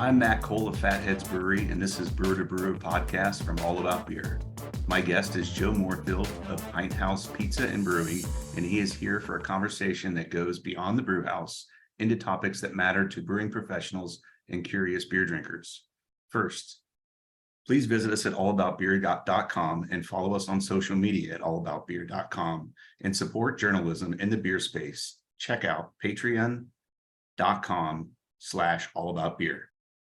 I'm Matt Cole of Fatheads Brewery, and this is Brewer to Brewer podcast from All About Beer. My guest is Joe Mohrfeld of Pint House Pizza and Brewing, and he is here for a conversation that goes beyond the brew house into topics that matter to brewing professionals and curious beer drinkers. First, please visit us at allaboutbeer.com and follow us on social media at allaboutbeer.com and support journalism in the beer space. Check out patreon.com/allaboutbeer.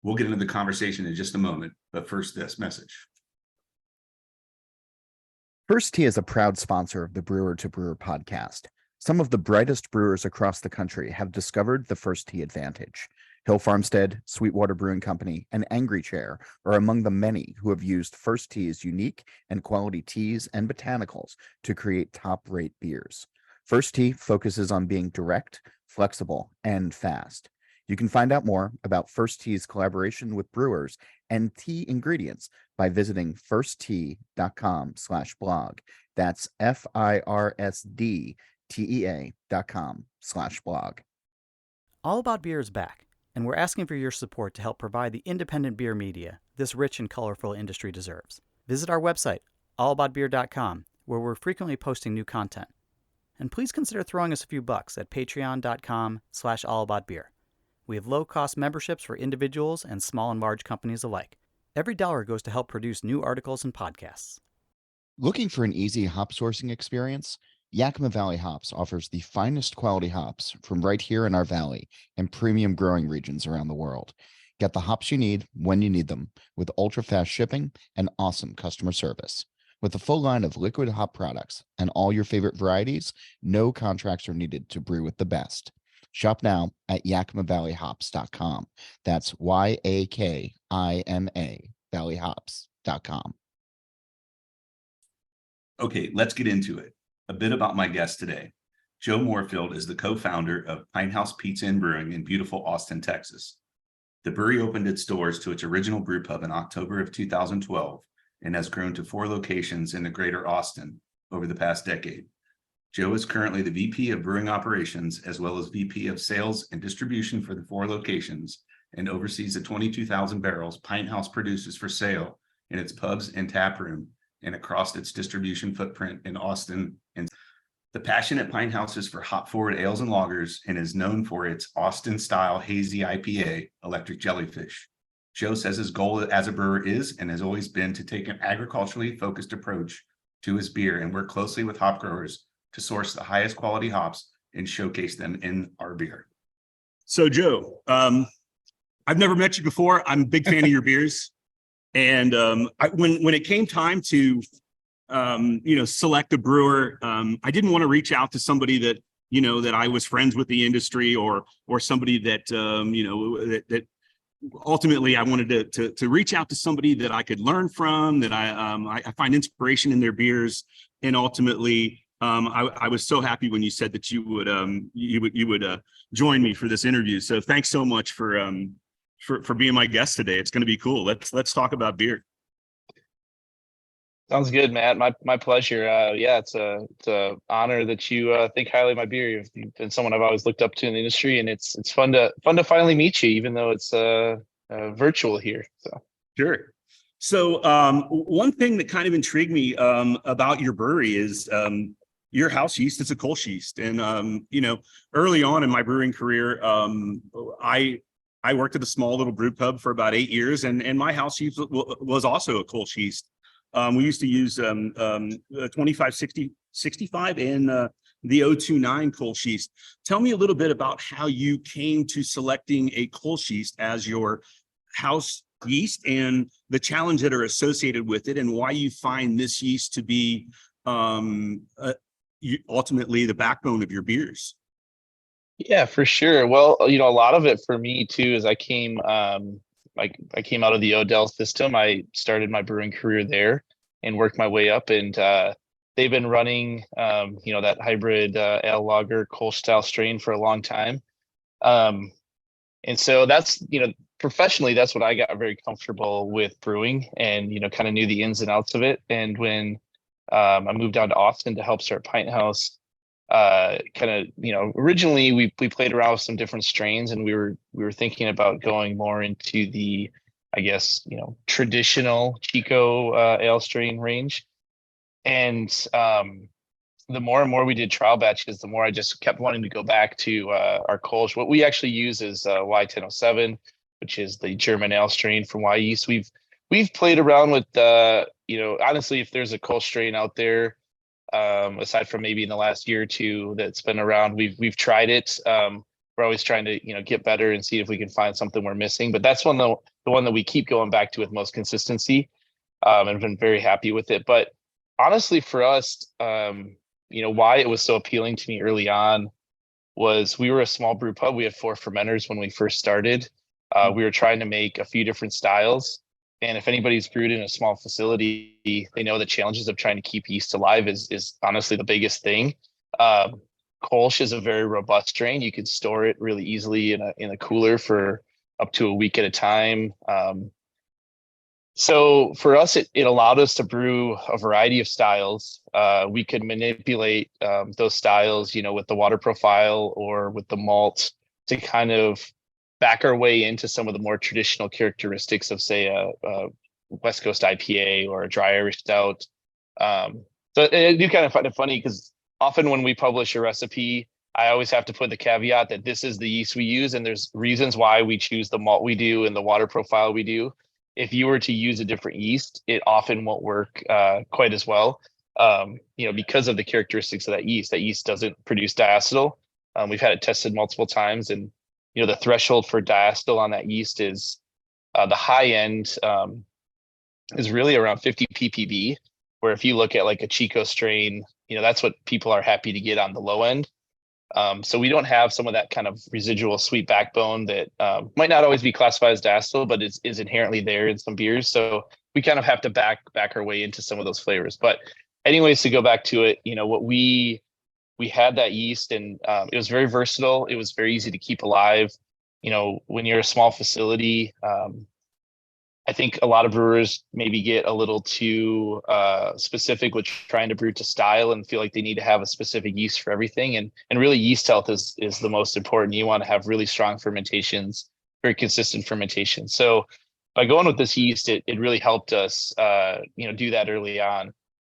We'll get into the conversation in just a moment, but first, this message. First Tee is a proud sponsor of the Brewer to Brewer podcast. Some of the brightest brewers across the country have discovered the First Tee advantage. Hill Farmstead, Sweetwater Brewing Company, and Angry Chair are among the many who have used First Tee's unique and quality teas and botanicals to create top-rate beers. First Tee focuses on being direct, flexible, and fast. You can find out more about First Tee's collaboration with brewers and tea ingredients by visiting firstte.com/blog. That's FIRSDTEA.com/blog. All About Beer is back, and we're asking for your support to help provide the independent beer media this rich and colorful industry deserves. Visit our website, allaboutbeer.com, where we're frequently posting new content. And please consider throwing us a few bucks at patreon.com/allaboutbeer. We have low-cost memberships for individuals and small and large companies alike. Every dollar goes to help produce new articles and podcasts. Looking for an easy hop sourcing experience? Yakima Valley Hops offers the finest quality hops from right here in our valley and premium growing regions around the world. Get the hops you need when you need them with ultra-fast shipping and awesome customer service. With a full line of liquid hop products and all your favorite varieties, no contracts are needed to brew with the best. Shop now at yakimavalleyhops.com. That's YAKIMA valleyhops.com. Okay, let's get into it. A bit about my guest today. Joe Mohrfeld is the co-founder of Pint House Pizza and Brewing in beautiful Austin, Texas. The brewery opened its doors to its original brew pub in October of 2012 and has grown to 4 locations in the greater Austin over the past decade. Joe is currently the VP of Brewing Operations as well as VP of Sales and Distribution for the 4 locations and oversees the 22,000 barrels Pint House produces for sale in its pubs and tap room and across its distribution footprint in Austin. And the passion at Pint House is for hop-forward ales and lagers and is known for its Austin-style Hazy IPA, Electric Jellyfish. Joe says his goal as a brewer is and has always been to take an agriculturally focused approach to his beer and work closely with hop growers to source the highest quality hops and showcase them in our beer. So Joe, I've never met you before. I'm a big fan of your beers. And when it came time to, select a brewer, I didn't want to reach out to somebody that, that I was friends with the industry or somebody that, that ultimately I wanted to reach out to somebody that I could learn from, that I find inspiration in their beers. And ultimately, I was so happy when you said that you would join me for this interview. So thanks so much for being my guest today. It's going to be cool. Let's talk about beer. Sounds good, Matt. My pleasure. It's a honor that you think highly of my beer. You've been someone I've always looked up to in the industry, and it's fun to finally meet you, even though it's virtual here. So sure. So one thing that kind of intrigued me about your brewery is your house yeast is a Kolsch yeast. And, early on in my brewing career, I worked at a small little brew pub for about 8 years, and my house yeast was also a Kolsch yeast. We used to use 2565 and the 029 Kolsch yeast. Tell me a little bit about how you came to selecting a Kolsch yeast as your house yeast and the challenge that are associated with it, and why you find this yeast to be ultimately the backbone of your beers. yeah, for sure. Well, a lot of it for me too is I came out of the Odell system. I started my brewing career there and worked my way up, and they've been running that hybrid ale lager Kolsch style strain for a long time. And so that's professionally, that's what I got very comfortable with brewing, and kind of knew the ins and outs of it. And when I moved down to Austin to help start Pint House, kind of, originally we played around with some different strains, and we were thinking about going more into the, I guess, traditional Chico ale strain range. And the more and more we did trial batches, the more I just kept wanting to go back to our Kolsch. What we actually use is Y1007, which is the German ale strain from Y Yeast. We've played around with honestly, if there's a Kolsch strain out there, aside from maybe in the last year or two that's been around, we've tried it. We're always trying to get better and see if we can find something we're missing. But that's the one that we keep going back to with most consistency, and been very happy with it. But honestly, for us, why it was so appealing to me early on was we were a small brew pub. We had 4 fermenters when we first started. We were trying to make a few different styles. And if anybody's brewed in a small facility, they know the challenges of trying to keep yeast alive is honestly the biggest thing. Kolsch is a very robust strain. You can store it really easily in a cooler for up to a week at a time. So for us, it allowed us to brew a variety of styles. We could manipulate those styles, with the water profile or with the malt to kind of back our way into some of the more traditional characteristics of, say, a West Coast IPA or a dry Irish stout. So I do kind of find it funny because often when we publish a recipe, I always have to put the caveat that this is the yeast we use, and there's reasons why we choose the malt we do and the water profile we do. If you were to use a different yeast, it often won't work quite as well, because of the characteristics of that yeast. That yeast doesn't produce diacetyl. We've had it tested multiple times, and the threshold for diacetyl on that yeast is the high end is really around 50 ppb, where if you look at like a Chico strain, that's what people are happy to get on the low end. So we don't have some of that kind of residual sweet backbone that might not always be classified as diacetyl, but is inherently there in some beers. So we kind of have to back our way into some of those flavors. But anyways, to go back to it, what we had that yeast, and it was very versatile. It was very easy to keep alive. When you're a small facility, I think a lot of brewers maybe get a little too specific with trying to brew to style and feel like they need to have a specific yeast for everything. And really, yeast health is the most important. You want to have really strong fermentations, very consistent fermentation. So by going with this yeast, it really helped us, do that early on.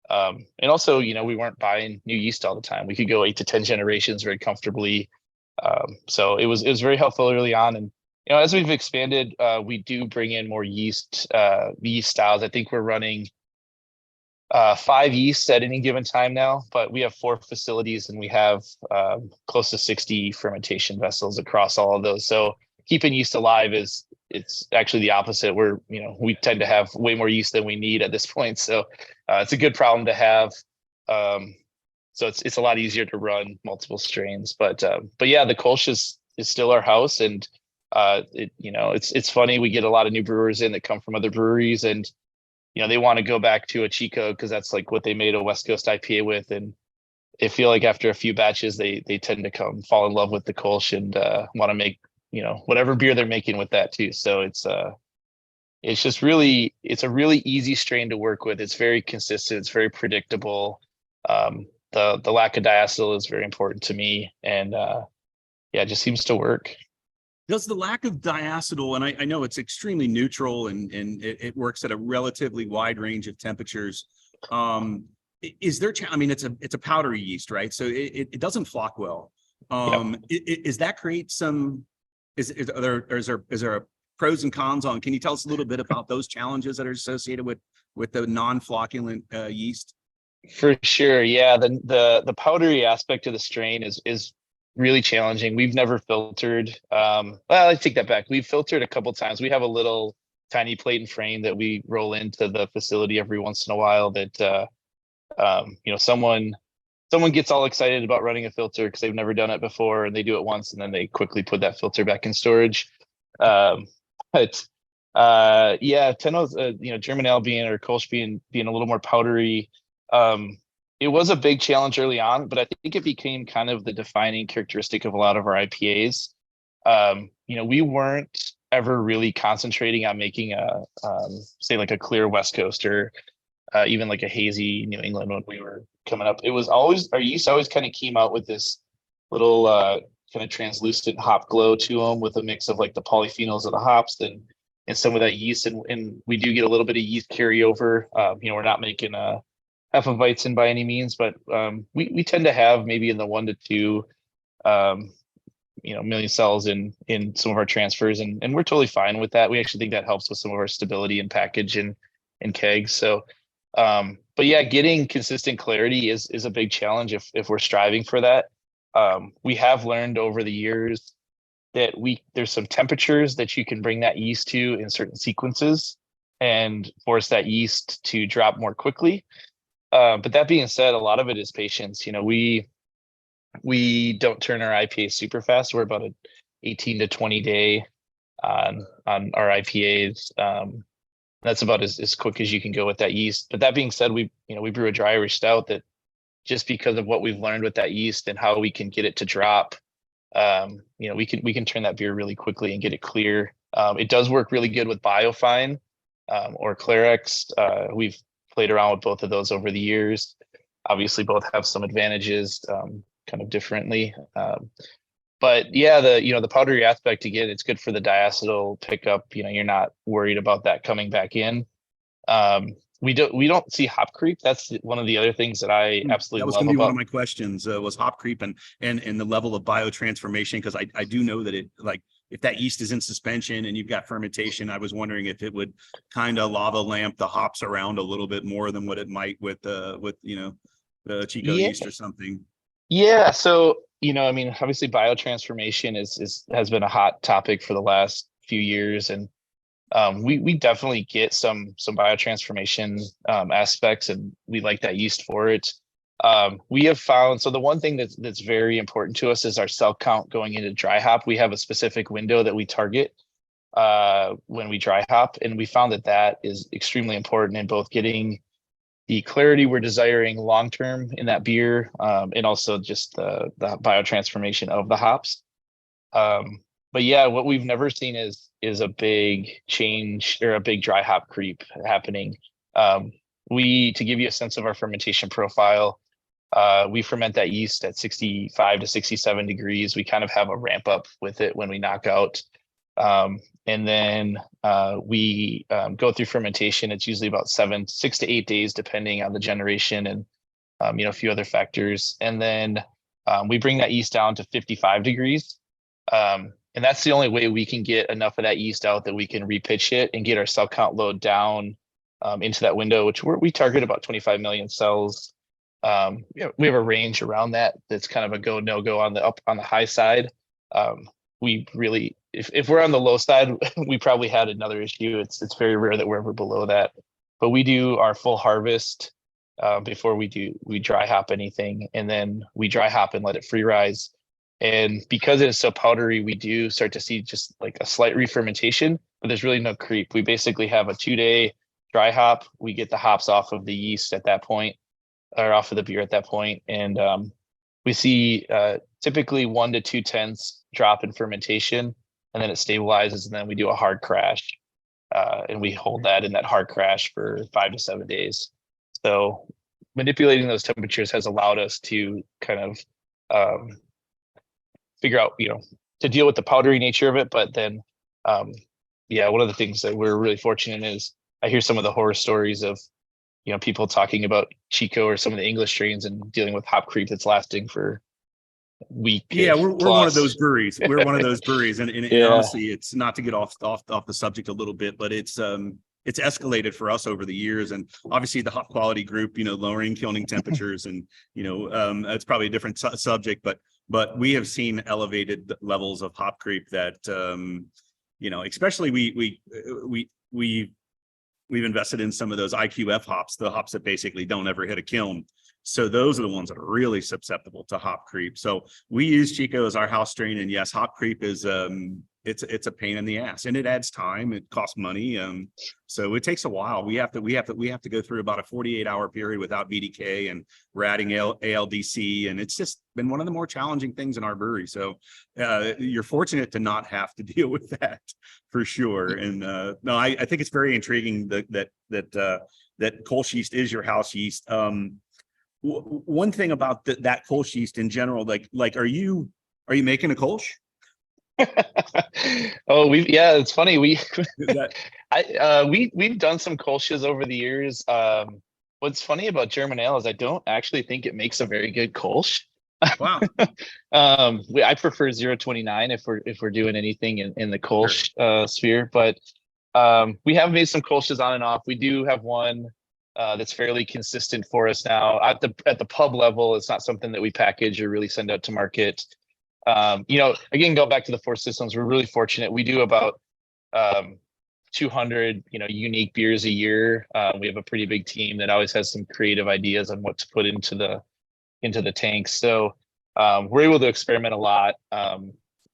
And also, we weren't buying new yeast all the time. We could go 8 to 10 generations very comfortably. So it was very helpful early on. And as we've expanded, we do bring in more yeast styles. I think we're running 5 yeasts at any given time now, but we have 4 facilities and we have close to 60 fermentation vessels across all of those. So keeping yeast alive it's actually the opposite. We tend to have way more yeast than we need at this point. So it's a good problem to have. So it's a lot easier to run multiple strains. But yeah, the Kolsch is still our house, and it's funny. We get a lot of new brewers in that come from other breweries, and they want to go back to a Chico because that's like what they made a West Coast IPA with, and I feel like after a few batches they tend to fall in love with the Kolsch and want to make whatever beer they're making with that too. So it's a really easy strain to work with. It's very consistent. It's very predictable. The lack of diacetyl is very important to me, and it just seems to work. Does the lack of diacetyl, and I know it's extremely neutral and it works at a relatively wide range of temperatures. Is there, it's a powdery yeast, right? So it doesn't flock well. Is that create some, is there a pros and cons on, can you tell us a little bit about those challenges that are associated with the non-flocculent yeast? For sure. Yeah. The powdery aspect of the strain is really challenging. We've never filtered. Well, I take that back. We've filtered a couple times. We have a little tiny plate and frame that we roll into the facility every once in a while that, someone gets all excited about running a filter because they've never done it before, and they do it once and then they quickly put that filter back in storage. But Tenno's, German ale being, or Kolsch being a little more powdery, it was a big challenge early on, but I think it became kind of the defining characteristic of a lot of our IPAs. We weren't ever really concentrating on making say like a clear West Coast or even like a hazy New England when we were coming up. It was always, our yeast always kind of came out with this little kind of translucent hop glow to them with a mix of like the polyphenols of the hops and some of that yeast. And we do get a little bit of yeast carryover. We're not making Hefeweizen by any means, but we tend to have maybe in the 1 to 2 million cells in some of our transfers, and we're totally fine with that. We actually think that helps with some of our stability and package and kegs. So but yeah, getting consistent clarity is a big challenge if we're striving for that. We have learned over the years that there's some temperatures that you can bring that yeast to in certain sequences and force that yeast to drop more quickly. But that being said, a lot of it is patience. We don't turn our IPA super fast. We're about an 18 to 20 day on our IPAs. That's about as quick as you can go with that yeast. But that being said, we brew a dry Irish stout that, just because of what we've learned with that yeast and how we can get it to drop, we can turn that beer really quickly and get it clear. It does work really good with Biofine or Clarex. We've played around with both of those over the years. Obviously, both have some advantages, kind of differently. But yeah, the powdery aspect, again, it's good for the diacetyl pickup. You're not worried about that coming back in. We don't see hop creep. That's one of the other things that I absolutely love. That was going to be one of my questions, was hop creep and the level of biotransformation, because I do know that it, like, if that yeast is in suspension and you've got fermentation, I was wondering if it would kind of lava lamp the hops around a little bit more than what it might with the Chico yeast or something. Yeah. So, obviously biotransformation has been a hot topic for the last few years. And we definitely get some biotransformation aspects, and we like that yeast for it. We have found, so the one thing that's very important to us is our cell count going into dry hop. We have a specific window that we target when we dry hop, and we found that is extremely important in both getting the clarity we're desiring long-term in that beer, and also just the biotransformation of the hops. But yeah, what we've never seen is a big change or a big dry hop creep happening. To give you a sense of our fermentation profile, we ferment that yeast at 65 to 67 degrees. We kind of have a ramp up with it when we knock out. And then we go through fermentation. It's usually about 6 to 8 days, depending on the generation and a few other factors. And then we bring that yeast down to 55 degrees. And that's the only way we can get enough of that yeast out that we can repitch it and get our cell count load down into that window, which we target about 25 million cells. We have a range around that. That's kind of a go, no go on the high side. We really, if we're on the low side, we probably had another issue. It's very rare that we're ever below that, but we do our full harvest before we dry hop anything, and then we dry hop and let it free rise. And because it is so powdery, we do start to see just like a slight re-fermentation, but there's really no creep. We basically have a 2-day dry hop. We get the hops off of the yeast at that point, or off of the beer at that point, and we see typically 1 to 2 tenths drop in fermentation, and then it stabilizes, and then we do a hard crash, and we hold that in that hard crash for 5 to 7 days. So manipulating those temperatures has allowed us to kind of figure out, to deal with the powdery nature of it. But then, one of the things that we're really fortunate in is I hear some of the horror stories of, people talking about Chico or some of the English strains and dealing with hop creep that's lasting for week. Yeah, we're one of those breweries. We're one of those breweries, and honestly, it's not to get off the subject a little bit, but it's escalated for us over the years, and obviously the hop quality group, lowering kilning temperatures, and that's probably a different subject, but we have seen elevated levels of hop creep that especially we've invested in some of those IQF hops, the hops that basically don't ever hit a kiln. So those are the ones that are really susceptible to hop creep. So we use Chico as our house strain, and yes, hop creep is it's a pain in the ass, and it adds time. It costs money. So it takes a while. We have to go through about a 48-hour period without BDK, and we're adding ALDC, and it's just been one of the more challenging things in our brewery. So you're fortunate to not have to deal with that for sure. And no, I think it's very intriguing that Kolsch yeast is your house yeast. One thing about that Kolsch yeast in general, like are you making a Kolsch? Oh, it's funny. That- We've done some Kolsches over the years. What's funny about German ale is I don't actually think it makes a very good Kolsch. Wow. I prefer 0.29 if we're doing anything in the Kolsch sphere, but we have made some Kolsches on and off. We do have one that's fairly consistent for us now. At the pub level, it's not something that we package or really send out to market. Again, go back to the four systems. We're really fortunate. We do about 200, unique beers a year. We have a pretty big team that always has some creative ideas on what to put into the tanks. So we're able to experiment a lot.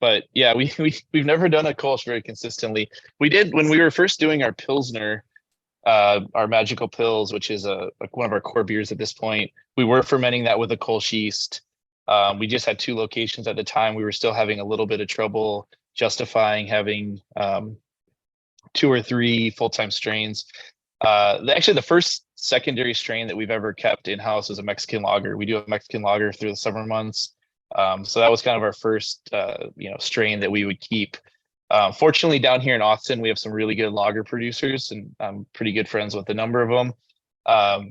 But yeah, we've never done a Kolsch very consistently. We did when we were first doing our Pilsner, our Magical Pils, which is one of our core beers at this point. We were fermenting that with a Kolsch yeast. We just had 2 locations at the time. We were still having a little bit of trouble justifying having 2 or 3 full-time strains. Actually, the first secondary strain that we've ever kept in-house is a Mexican lager. We do a Mexican lager through the summer months. So that was kind of our first, strain that we would keep. Fortunately, down here in Austin, we have some really good lager producers, and I'm pretty good friends with a number of them.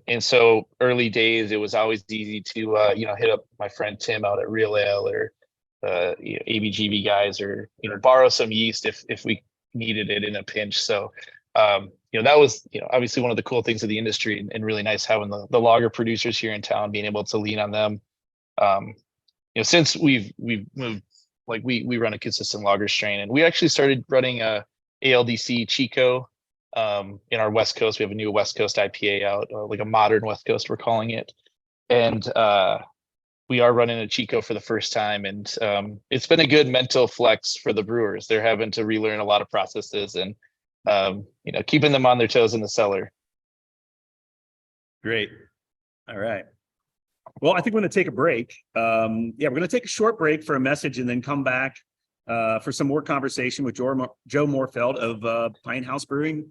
And so early days, it was always easy to, hit up my friend Tim out at Real Ale or ABGB guys, or, borrow some yeast if we needed it in a pinch. So, that was, obviously one of the cool things of the industry, and really nice having the lager producers here in town, being able to lean on them. Since we've moved, like we run a consistent lager strain, and we actually started running a ALDC Chico. In our West Coast, we have a new West Coast IPA out, like a modern West Coast, we're calling it. And we are running a Chico for the first time. And it's been a good mental flex for the brewers. They're having to relearn a lot of processes, and, keeping them on their toes in the cellar. Great. All right. Well, I think we're going to take a break. We're going to take a short break for a message, and then come back for some more conversation with Joe Mohrfeld of Pine House Brewing.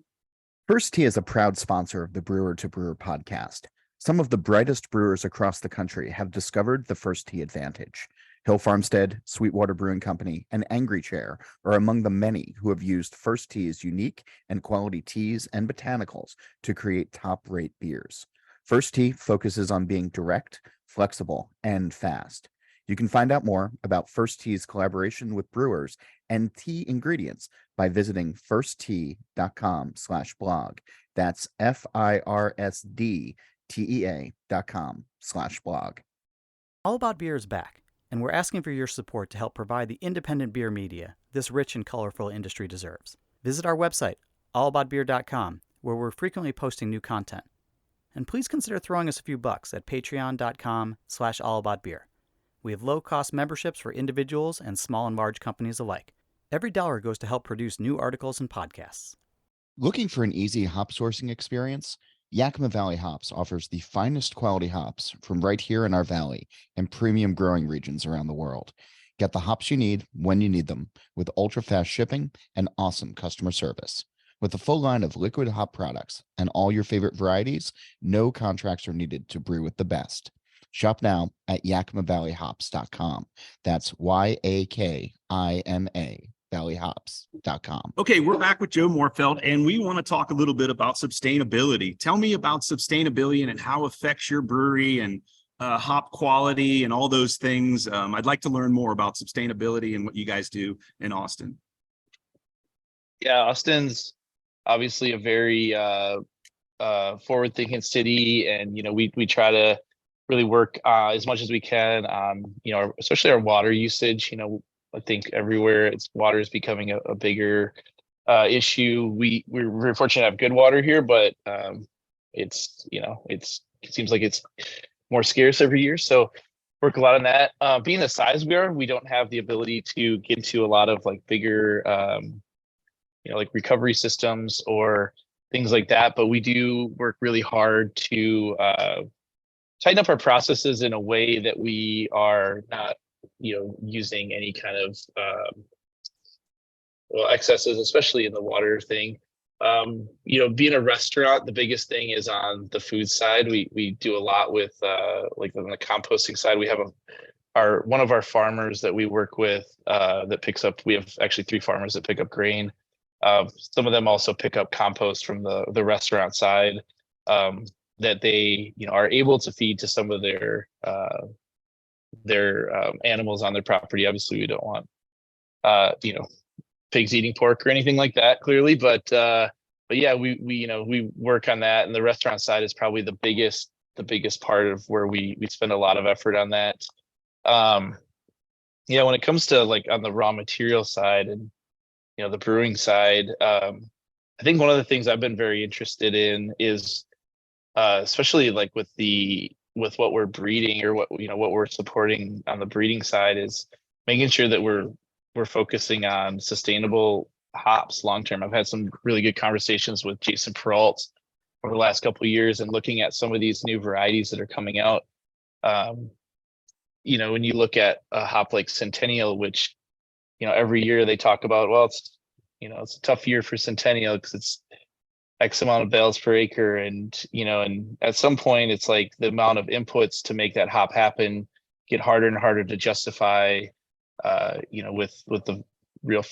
First Tee is a proud sponsor of the Brewer to Brewer podcast. Some of the brightest brewers across the country have discovered the First Tee advantage. Hill Farmstead, Sweetwater Brewing Company, and Angry Chair are among the many who have used First Tee's unique and quality teas and botanicals to create top-rate beers. First Tee focuses on being direct, flexible, and fast. You can find out more about First Tee's collaboration with brewers and tea ingredients by visiting firstte.com/blog. That's FIRSDTEA.com/blog. All About Beer is back, and we're asking for your support to help provide the independent beer media this rich and colorful industry deserves. Visit our website, allaboutbeer.com, where we're frequently posting new content. And please consider throwing us a few bucks at patreon.com/allaboutbeer. We have low-cost memberships for individuals and small and large companies alike. Every dollar goes to help produce new articles and podcasts. Looking for an easy hop sourcing experience? Yakima Valley Hops offers the finest quality hops from right here in our valley and premium growing regions around the world. Get the hops you need when you need them, with ultra-fast shipping and awesome customer service. With a full line of liquid hop products and all your favorite varieties, no contracts are needed to brew with the best. Shop now at yakimavalleyhops.com. That's YAKIMA valleyhops.com. Okay, we're back with Joe Mohrfeld, and we want to talk a little bit about sustainability. Tell me about sustainability and how it affects your brewery and hop quality and all those things. I'd like to learn more about sustainability and what you guys do in Austin. Yeah, Austin's obviously a very forward-thinking city, and we try to really work as much as we can on especially our water usage. I think everywhere water is becoming a bigger issue. We're very fortunate to have good water here, but it seems like it's more scarce every year. So work a lot on that. Being the size we are, we don't have the ability to get into a lot of like bigger, like recovery systems or things like that. But we do work really hard to tighten up our processes in a way that we are not, using any kind of excesses, especially in the water thing. Being a restaurant, the biggest thing is on the food side. We do a lot with like on the composting side. We have one of our farmers that we work with that picks up. We have actually 3 farmers that pick up grain. Some of them also pick up compost from the restaurant side that they are able to feed to some of their animals on their property. Obviously, we don't want pigs eating pork or anything like that, clearly, but yeah, we work on that, and the restaurant side is probably the biggest part of where we spend a lot of effort on that. When it comes to like on the raw material side and the brewing side, I think one of the things I've been very interested in is especially like with what we're breeding or what we're supporting on the breeding side is making sure that we're focusing on sustainable hops long term. I've had some really good conversations with Jason Peralt over the last couple of years and looking at some of these new varieties that are coming out. When you look at a hop like Centennial, which every year they talk about, well, it's a tough year for Centennial because it's X amount of bales per acre, and at some point it's like the amount of inputs to make that hop happen get harder and harder to justify. With the real,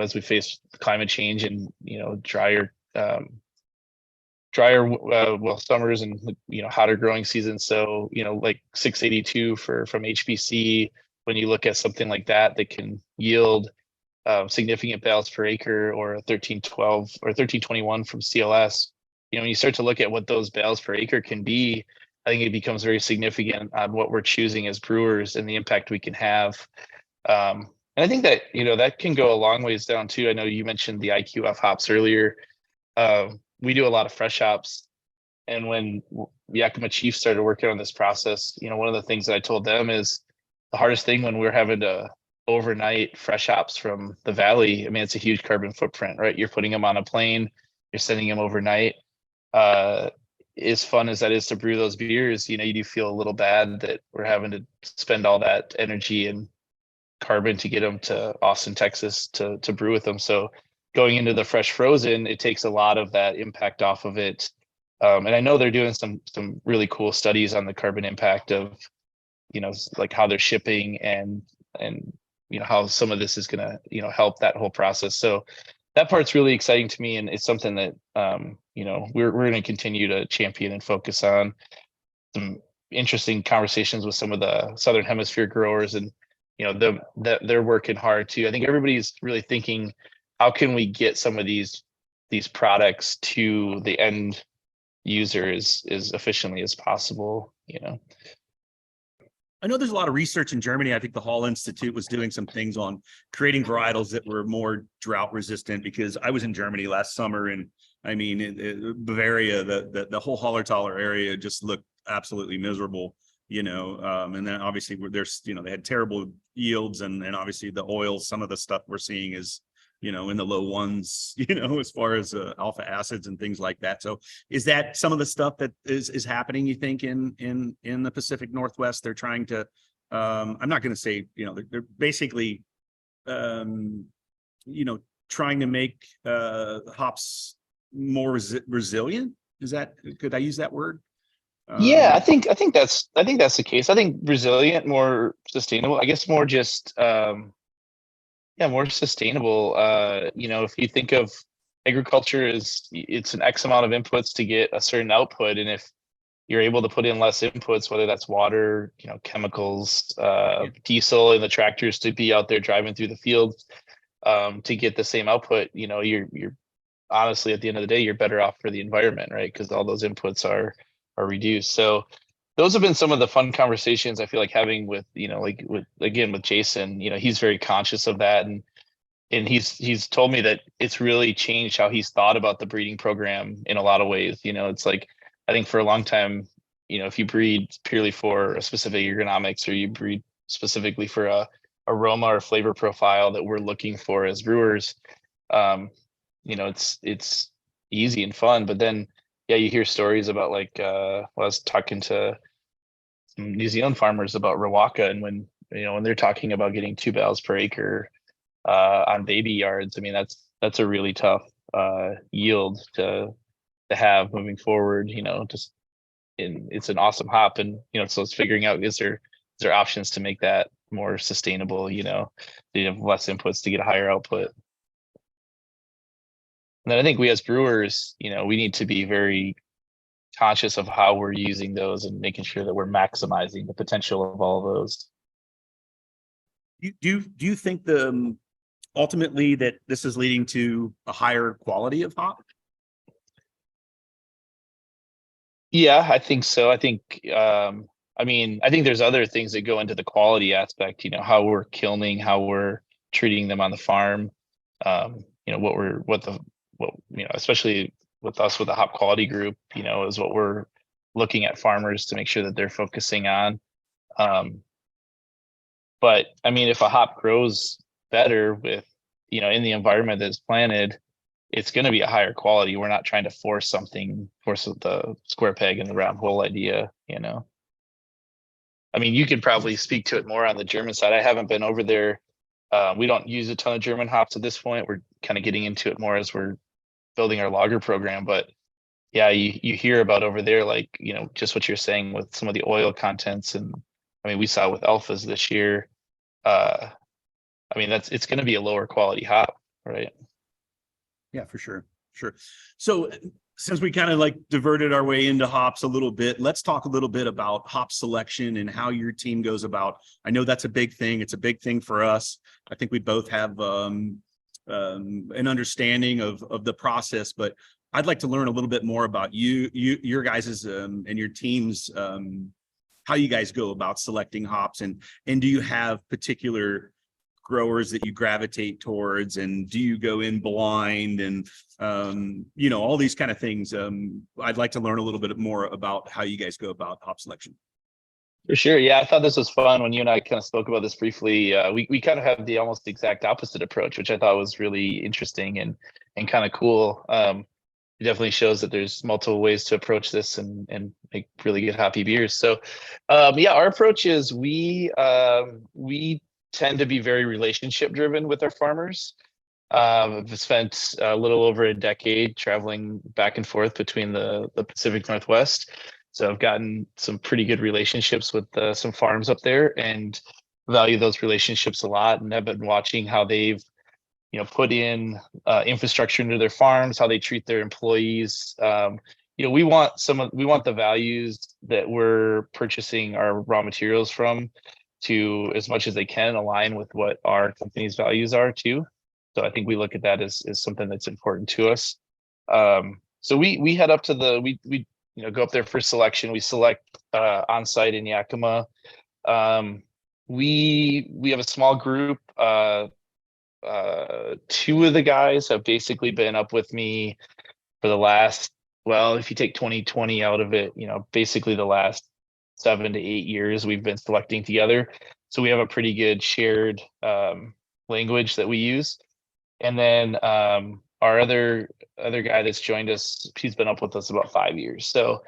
as we face climate change and drier summers and hotter growing seasons. So like 682 from HBC, when you look at something like that can yield significant bales per acre, or 1312 or 1321 from CLS. When you start to look at what those bales per acre can be, I think it becomes very significant on what we're choosing as brewers and the impact we can have. And I think that that can go a long ways down too. I know you mentioned the IQF hops earlier. We do a lot of fresh hops, and when Yakima Chief started working on this process, one of the things that I told them is the hardest thing when we're having to overnight fresh hops from the valley. I mean, it's a huge carbon footprint, right? You're putting them on a plane, you're sending them overnight. As fun as that is to brew those beers, you do feel a little bad that we're having to spend all that energy and carbon to get them to Austin, Texas to brew with them. So going into the fresh frozen, it takes a lot of that impact off of it. And I know they're doing some really cool studies on the carbon impact of, like how they're shipping and how some of this is going to, help that whole process. So that part's really exciting to me. And it's something that, we're going to continue to champion and focus on. Some interesting conversations with some of the Southern Hemisphere growers, and they're working hard too. I think everybody's really thinking, how can we get some of these products to the end user as efficiently as possible? I know there's a lot of research in Germany. I think the Hall Institute was doing some things on creating varietals that were more drought resistant, because I was in Germany last summer, and I mean, Bavaria, the whole Hallertaler area just looked absolutely miserable. And then obviously there's, they had terrible yields, and obviously the oils, some of the stuff we're seeing is, in the low ones, as far as alpha acids and things like that. So is that some of the stuff that is happening, you think, in the Pacific Northwest? They're trying to, I'm not going to say, they're basically, trying to make hops more resilient. Could I use that word? Yeah, I think that's the case. I think resilient, more sustainable. I guess more just more sustainable. If you think of agriculture it's an X amount of inputs to get a certain output, and if you're able to put in less inputs, whether that's water, chemicals, diesel in the tractors to be out there driving through the fields to get the same output, you're honestly, at the end of the day, you're better off for the environment, right? Because all those inputs are reduced. So those have been some of the fun conversations I feel like having with, with Jason. He's very conscious of that, and he's told me that it's really changed how he's thought about the breeding program in a lot of ways. It's like, I think for a long time, if you breed purely for a specific ergonomics, or you breed specifically for a aroma or flavor profile that we're looking for as brewers, it's easy and fun. But then, yeah, you hear stories about like, I was talking to some New Zealand farmers about Rawaka, and when they're talking about getting 2 bales per acre on baby yards, I mean, that's a really tough yield to have moving forward. It's an awesome hop, and so it's figuring out, is there options to make that more sustainable, you have less inputs to get a higher output. And then I think we as brewers, we need to be very conscious of how we're using those and making sure that we're maximizing the potential of all of those. Do you think ultimately that this is leading to a higher quality of hop? Yeah, I think so. I think, I think there's other things that go into the quality aspect, how we're kilning, how we're treating them on the farm. Especially with us, with the hop quality group, is what we're looking at farmers to make sure that they're focusing on. But I mean, if a hop grows better with, in the environment that's planted, it's going to be a higher quality. We're not trying to force the square peg in the round hole idea, I mean, you could probably speak to it more on the German side. I haven't been over there. We don't use a ton of German hops at this point. We're kind of getting into it more as we're building our lager program. But yeah, you hear about over there, like, just what you're saying with some of the oil contents. And I mean, we saw with alphas this year. I mean, it's going to be a lower quality hop, right? Yeah, for sure. Sure. So since we kind of like diverted our way into hops a little bit, let's talk a little bit about hop selection and how your team goes about. I know that's a big thing. It's a big thing for us. I think we both have an understanding of the process, but I'd like to learn a little bit more about your guys's and your team's how you guys go about selecting hops, and do you have particular growers that you gravitate towards, and do you go in blind, and all these kind of things. I'd like to learn a little bit more about how you guys go about hop selection. For sure. Yeah, I thought this was fun when you and I kind of spoke about this briefly. We kind of have the almost exact opposite approach, which I thought was really interesting and kind of cool. It definitely shows that there's multiple ways to approach this and make really good hoppy beers. So yeah, our approach is we tend to be very relationship driven with our farmers. I've spent a little over a decade traveling back and forth between the Pacific Northwest. So I've gotten some pretty good relationships with some farms up there, and value those relationships a lot. And I've been watching how they've, put in infrastructure into their farms, how they treat their employees. We want the values that we're purchasing our raw materials from to, as much as they can, align with what our company's values are too. So I think we look at that as something that's important to us. So we head up to we go up there for selection. We select on site in Yakima. We have a small group. Two of the guys have basically been up with me for the last, well, if you take 2020 out of it, basically the last 7 to 8 years we've been selecting together. So we have a pretty good shared language that we use. And then our other guy that's joined us, he's been up with us about 5 years. So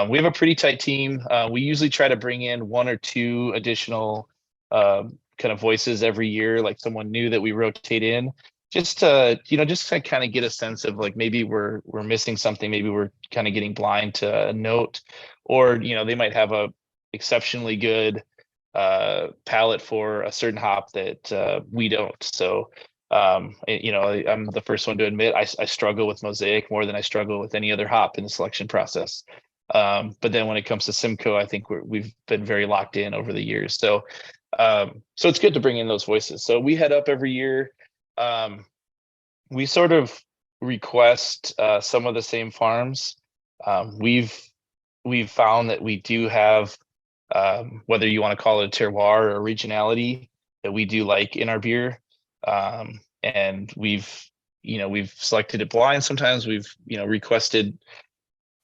we have a pretty tight team. We usually try to bring in 1 or 2 additional kind of voices every year, like someone new that we rotate in, just to kind of get a sense of, like, maybe we're missing something, maybe we're kind of getting blind to a note, or they might have a exceptionally good palate for a certain hop that we don't. So I'm the first one to admit I struggle with Mosaic more than I struggle with any other hop in the selection process. But then when it comes to Simcoe, I think we've been very locked in over the years. So it's good to bring in those voices. So we head up every year. We sort of request some of the same farms. We've found that we do have, whether you want to call it a terroir or regionality, that we do like in our beer. And we've selected it blind. Sometimes we've, requested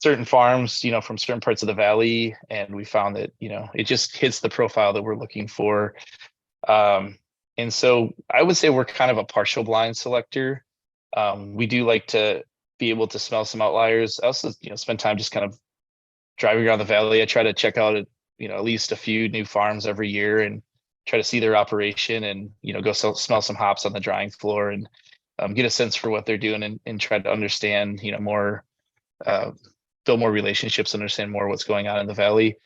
certain farms, from certain parts of the valley, and we found that, it just hits the profile that we're looking for. And so I would say we're kind of a partial blind selector. We do like to be able to smell some outliers. I also, spend time just kind of driving around the valley. I try to check out, at least a few new farms every year and try to see their operation and, go smell some hops on the drying floor and get a sense for what they're doing and try to understand, more, build more relationships, understand more what's going on in the valley.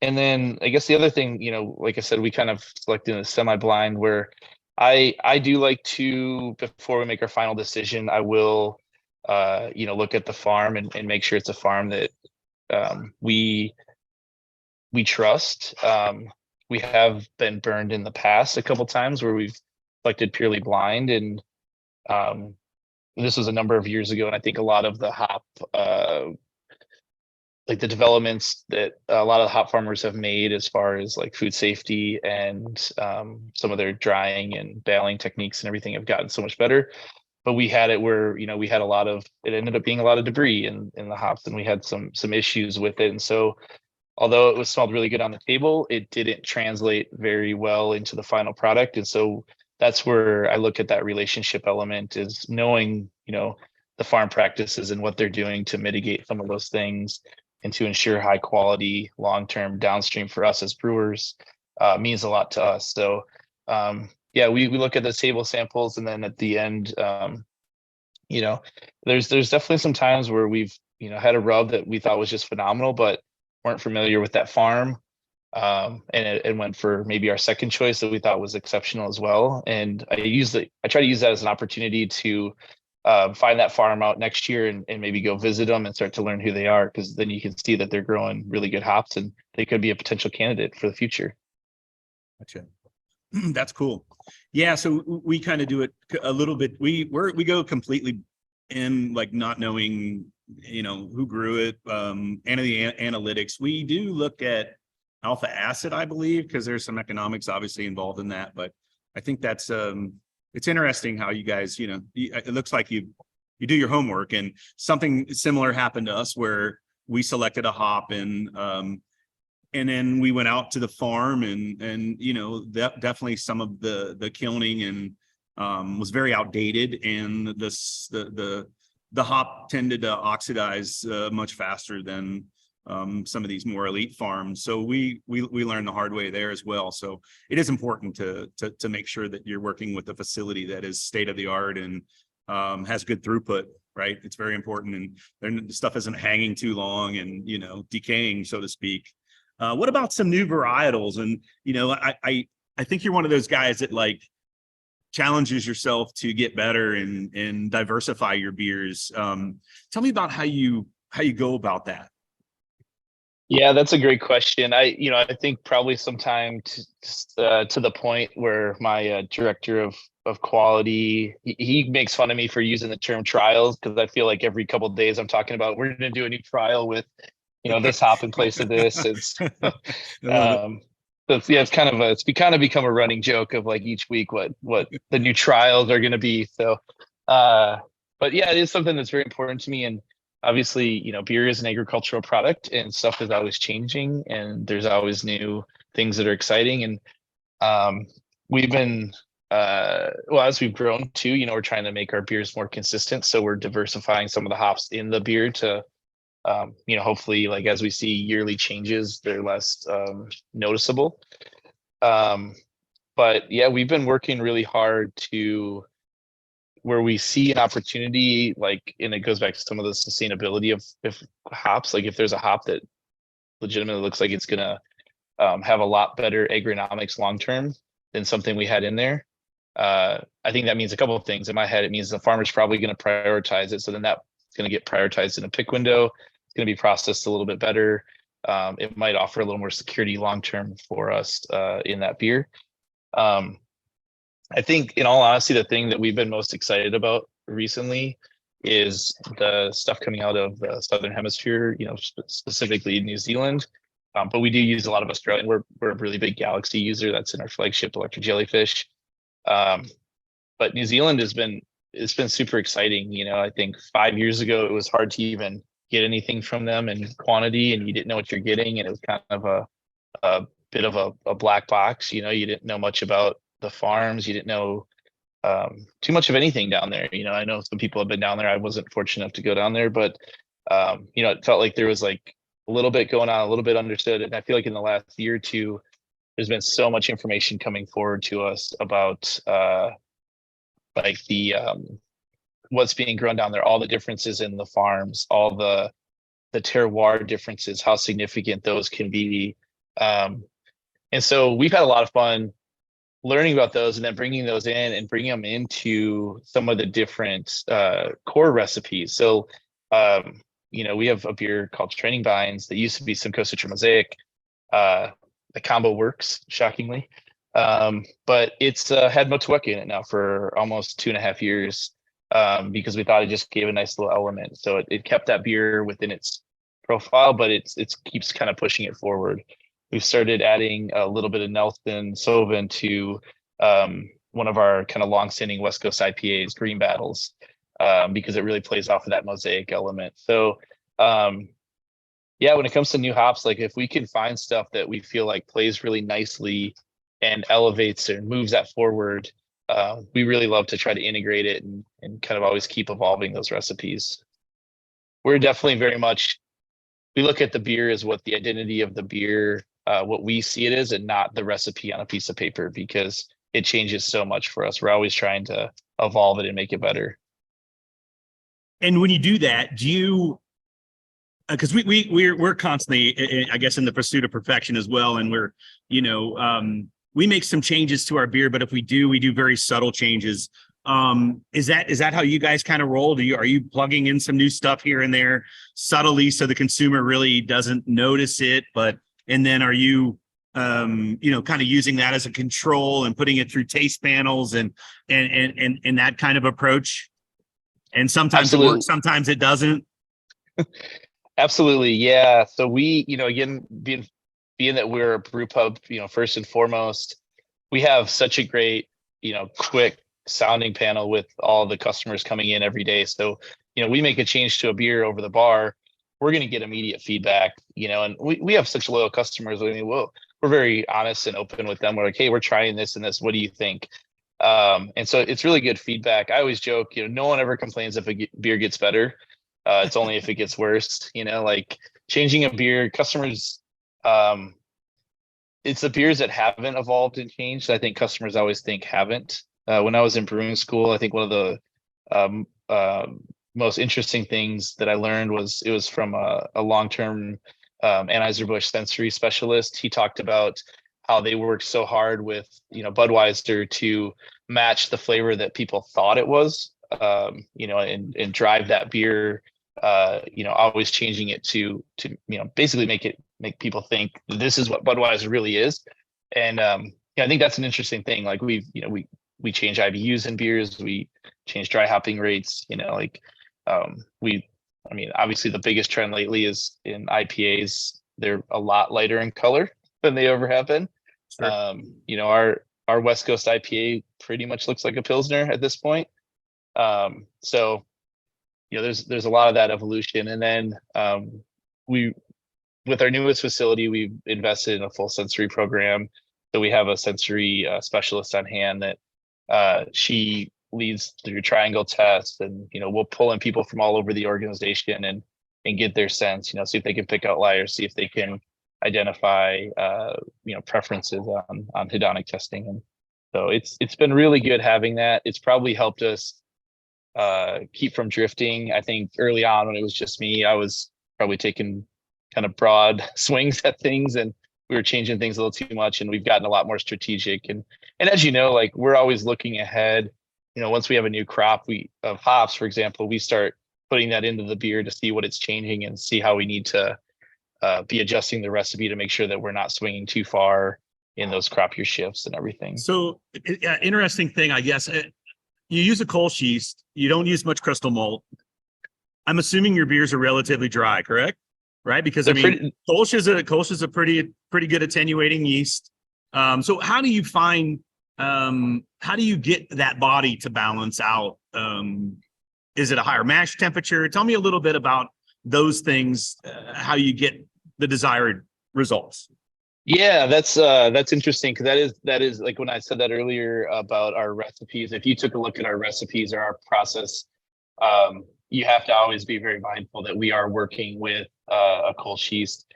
And then I guess the other thing, like I said, we kind of selected a semi-blind where I do like to, before we make our final decision, I will, look at the farm and make sure it's a farm that we trust. We have been burned in the past a couple times where we've selected purely blind, and this was a number of years ago. And I think a lot of the hop, like the developments that a lot of the hop farmers have made as far as like food safety and some of their drying and baling techniques and everything have gotten so much better. But we had it where, we had it ended up being a lot of debris in the hops, and we had some issues with it. And so although it smelled really good on the table, it didn't translate very well into the final product. And so that's where I look at that relationship element, is knowing, the farm practices and what they're doing to mitigate some of those things and to ensure high quality, long-term downstream for us as brewers means a lot to us. So we look at the table samples, and then at the end, there's definitely some times where we've, had a rub that we thought was just phenomenal, but weren't familiar with that farm. And it went for maybe our second choice that we thought was exceptional as well. And I try to use that as an opportunity to find that farm out next year and maybe go visit them and start to learn who they are, because then you can see that they're growing really good hops and they could be a potential candidate for the future. Gotcha. That's cool. Yeah. So we kind of do it a little bit. We go completely in, like, not knowing, who grew it, and the analytics. We do look at alpha acid, I believe, because there's some economics obviously involved in that. But I think that's it's interesting how you guys, it looks like you do your homework, and something similar happened to us where we selected a hop and then we went out to the farm and definitely some of the kilning and was very outdated, and the hop tended to oxidize much faster than some of these more elite farms. So we learned the hard way there as well. So it is important to make sure that you're working with a facility that is state of the art and has good throughput, right? It's very important, and the stuff isn't hanging too long and decaying, so to speak. What about some new varietals? And I think you're one of those guys that like challenges yourself to get better and diversify your beers. Tell me about how you go about that. Yeah, that's a great question. I think probably sometime to the point where my director of quality, he makes fun of me for using the term trials, because I feel like every couple of days I'm talking about, we're going to do a new trial with, this hop in place of this. It's it's kind of become a running joke of like each week what the new trials are going to be. So, but yeah, it is something that's very important to me. And obviously, beer is an agricultural product, and stuff is always changing, and there's always new things that are exciting. And we've been, as we've grown too, we're trying to make our beers more consistent. So we're diversifying some of the hops in the beer to, hopefully, like, as we see yearly changes, they're less noticeable. But yeah, we've been working really hard to where we see an opportunity, like, and it goes back to some of the sustainability of hops. Like, if there's a hop that legitimately looks like it's gonna have a lot better agronomics long term than something we had in there, I think that means a couple of things. In my head, it means the farmer's probably going to prioritize it, so then that's going to get prioritized in a pick window. It's going to be processed a little bit better. It might offer a little more security long term for us in that beer. I think, in all honesty, the thing that we've been most excited about recently is the stuff coming out of the Southern Hemisphere, specifically New Zealand. But we do use a lot of Australian. We're a really big Galaxy user. That's in our flagship electric jellyfish. But New Zealand it's been super exciting. I think 5 years ago, it was hard to even get anything from them in quantity, and you didn't know what you're getting, and it was kind of a bit of a black box. You know, you didn't know much about the farms, you didn't know too much of anything down there. You know, I know some people have been down there. I wasn't fortunate enough to go down there, but you know, it felt like there was like a little bit going on, a little bit understood. And I feel like in the last year or two, there's been so much information coming forward to us about like the what's being grown down there, all the differences in the farms, all the terroir differences, how significant those can be. And so we've had a lot of fun learning about those, and then bringing those in and bringing them into some of the different core recipes. So, you know, we have a beer called Training Vines that used to be Simcoe Citra Mosaic. The combo works, shockingly. But it's had Motueka in it now for almost 2.5 years, because we thought it just gave a nice little element. So it kept that beer within its profile, but it keeps kind of pushing it forward. We've started adding a little bit of Nelson Sauvin to one of our kind of long-standing West Coast IPAs, Green Battles, because it really plays off of that mosaic element. So yeah, when it comes to new hops, like if we can find stuff that we feel like plays really nicely and elevates and moves that forward, we really love to try to integrate it and kind of always keep evolving those recipes. We're definitely very much, we look at the beer as what the identity of the beer, what we see it as, and not the recipe on a piece of paper, because it changes so much for us. We're always trying to evolve it and make it better. And when you do that, do you, because we're constantly, I guess, in the pursuit of perfection as well. And we're, you know, we make some changes to our beer, but if we do very subtle changes. Is that how you guys kind of roll? Are you plugging in some new stuff here and there subtly so the consumer really doesn't notice it? And then are you, you know, kind of using that as a control and putting it through taste panels and that kind of approach? And sometimes Absolutely. It works, sometimes it doesn't. Absolutely. Yeah. So we, you know, again, being that we're a brew pub, you know, first and foremost, we have such a great, you know, quick sounding panel with all the customers coming in every day. So, you know, we make a change to a beer over the bar, we're going to get immediate feedback, you know, and we have such loyal customers. I mean, we're very honest and open with them. We're like, hey, we're trying this and this. What do you think? And so it's really good feedback. I always joke, you know, no one ever complains if a beer gets better. It's only if it gets worse, you know, like changing a beer, customers, it's the beers that haven't evolved and changed. I think customers always think haven't. When I was in brewing school, I think one of the most interesting things that I learned was it was from a long-term Anheuser-Busch sensory specialist. He talked about how they worked so hard with, you know, Budweiser to match the flavor that people thought it was, you know, and drive that beer, you know, always changing it to, you know, basically make people think this is what Budweiser really is. And yeah, I think that's an interesting thing. Like we change IBUs in beers, we change dry hopping rates, you know, like I mean, obviously the biggest trend lately is in IPAs. They're a lot lighter in color than they ever have been. Sure. You know, our West Coast IPA pretty much looks like a Pilsner at this point. So, you know, there's a lot of that evolution. And then with our newest facility, we've invested in a full sensory program. So we have a sensory specialist on hand that she leads through triangle tests, and, you know, we'll pull in people from all over the organization and get their sense, you know, see if they can pick outliers, see if they can identify, you know, preferences on hedonic testing. And so it's been really good having that. It's probably helped us keep from drifting. I think early on when it was just me, I was probably taking kind of broad swings at things, and we were changing things a little too much, and we've gotten a lot more strategic. And as you know, like we're always looking ahead. You know, once we have a new crop of hops, for example, we start putting that into the beer to see what it's changing and see how we need to be adjusting the recipe to make sure that we're not swinging too far in those crop year shifts and everything. So interesting thing, I guess, you use a Kolsch yeast, you don't use much crystal malt. I'm assuming your beers are relatively dry, correct? Right? Because I mean, Kolsch is a pretty good attenuating yeast. So how do you find, how do you get that body to balance out? Is it a higher mash temperature? Tell me a little bit about those things, how you get the desired results. Yeah, that's interesting, because that is like when I said that earlier about our recipes. If you took a look at our recipes or our process, you have to always be very mindful that we are working with a Kolsch yeast.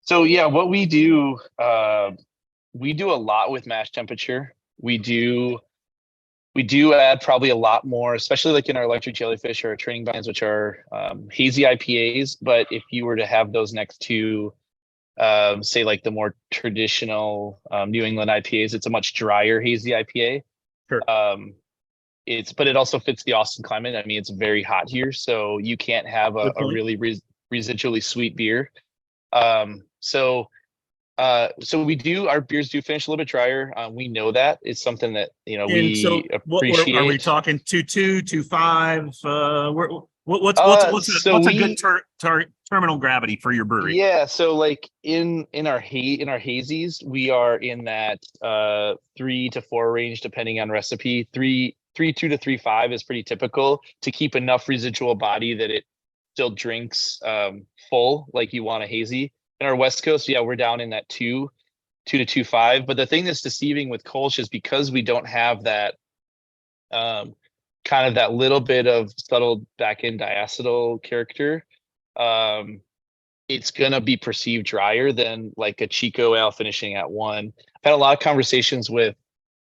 So yeah, what we do a lot with mash temperature. We do add probably a lot more, especially like in our electric jellyfish or our training vines, which are hazy IPAs. But if you were to have those next to say like the more traditional New England IPAs, it's a much drier hazy IPA. Sure. But it also fits the Austin climate. I mean, it's very hot here, so you can't have a really residually sweet beer. So our beers do finish a little bit drier. We know that. It's something that, we appreciate. Are we talking 2.2, 2.5? What's So a good terminal gravity for your brewery? Yeah, so like in our hazies, we are in that 3 to 4 range depending on recipe. 3.2 to 3.5 is pretty typical to keep enough residual body that it still drinks full, like you want a hazy. In our West Coast, yeah, we're down in that 2 to 2.5. But the thing that's deceiving with Kolsch is because we don't have that kind of that little bit of subtle back end diacetyl character, it's gonna be perceived drier than like a Chico ale finishing at 1. I've had a lot of conversations with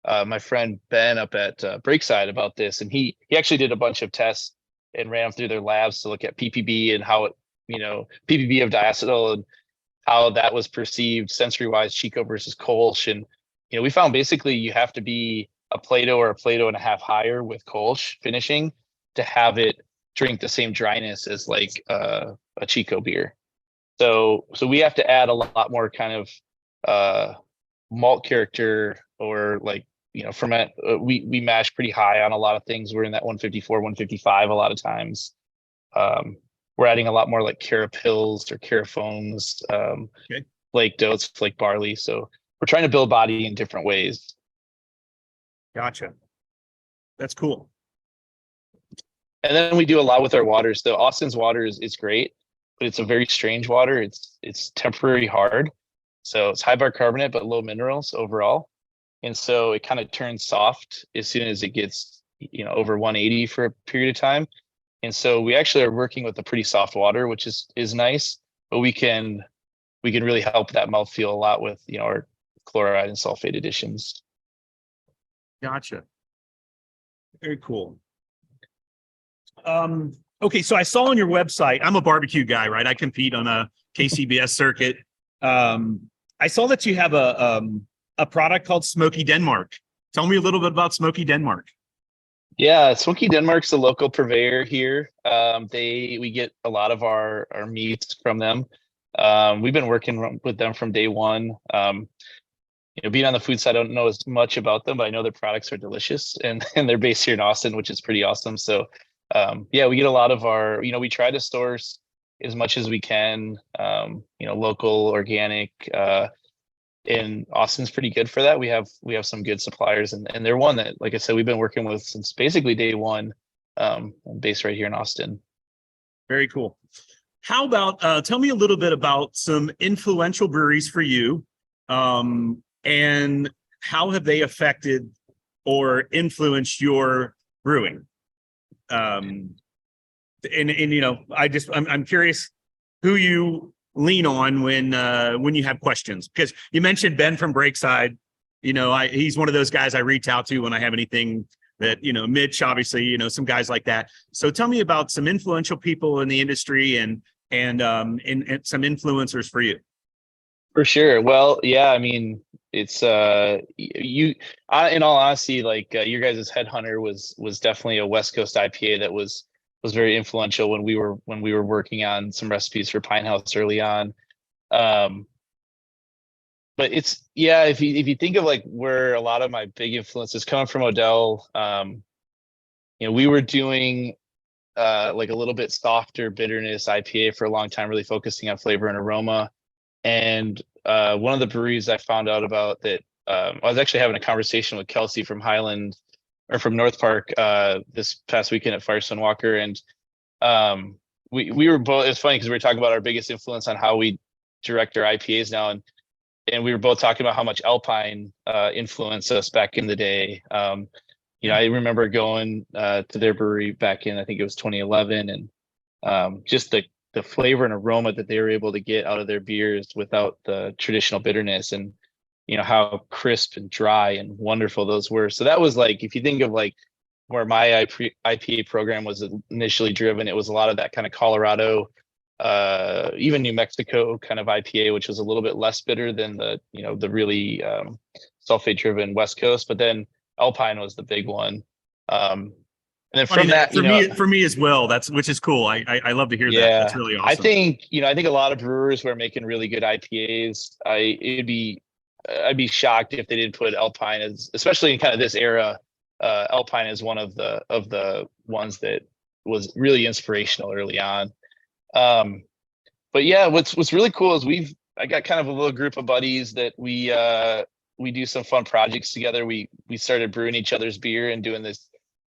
my friend Ben up at Breakside about this, and he actually did a bunch of tests and ran them through their labs to look at PPB and how it, PPB of diacetyl and how that was perceived sensory wise, Chico versus Kolsch. And we found basically you have to be a Plato or a Plato and a half higher with Kolsch finishing to have it drink the same dryness as like a Chico beer. So we have to add a lot more kind of malt character, or like ferment. We mash pretty high on a lot of things. We're in that 154, 155 a lot of times. We're adding a lot more like carapils or carafoams, flaked oats, flake barley. So we're trying to build body in different ways. Gotcha. That's cool. And then we do a lot with our waters. So Austin's water is great, but it's a very strange water. It's temporary hard. So it's high bicarbonate, but low minerals overall. And so it kind of turns soft as soon as it gets, over 180 for a period of time. And so we actually are working with a pretty soft water, which is nice, but we can really help that mouthfeel a lot with, our chloride and sulfate additions. Gotcha. Very cool. Okay, so I saw on your website, I'm a barbecue guy, right? I compete on a KCBS circuit. I saw that you have a product called Smoky Denmark. Tell me a little bit about Smoky Denmark. Yeah, Smoky Denmark's a local purveyor here. We get a lot of our meats from them. We've been working with them from day one. Being on the food side, I don't know as much about them, but I know their products are delicious, and they're based here in Austin, which is pretty awesome. So yeah, we get a lot of our, we try to source as much as we can, local, organic, and Austin's pretty good for that. We have some good suppliers, and they're one that, like I said, we've been working with since basically day one, based right here in Austin. Very cool. How about, tell me a little bit about some influential breweries for you, and how have they affected or influenced your brewing? I'm curious who you lean on when you have questions, because you mentioned Ben from Breakside. He's one of those guys I reach out to when I have anything that, Mitch, obviously, some guys like that. So tell me about some influential people in the industry and some influencers for you. For sure. Well, yeah, I mean, it's in all honesty, like your guys' Headhunter was definitely a West Coast IPA that was very influential when we were working on some recipes for Pine House early on. But it's, yeah, if you think of like where a lot of my big influences coming from Odell, we were doing like a little bit softer bitterness IPA for a long time, really focusing on flavor and aroma. And one of the breweries I found out about that, I was actually having a conversation with Kelsey from Highland or from North Park this past weekend at Firestone Walker, and we were both, it's funny because we were talking about our biggest influence on how we direct our IPAs now. And we were both talking about how much Alpine influenced us back in the day. I remember going to their brewery back in, I think it was 2011, and just the flavor and aroma that they were able to get out of their beers without the traditional bitterness, and how crisp and dry and wonderful those were. So that was like, if you think of like where my IPA program was initially driven, it was a lot of that kind of Colorado, even New Mexico kind of IPA, which was a little bit less bitter than the really sulfate driven West Coast. But then Alpine was the big one. And then from that, for me as well, which is cool. I love to hear that. That's really awesome. I think a lot of brewers who are making really good IPAs, I'd be shocked if they didn't put Alpine as, especially in kind of this era. Alpine is one of the ones that was really inspirational early on. But yeah, what's really cool is I got kind of a little group of buddies that we do some fun projects together. We started brewing each other's beer and doing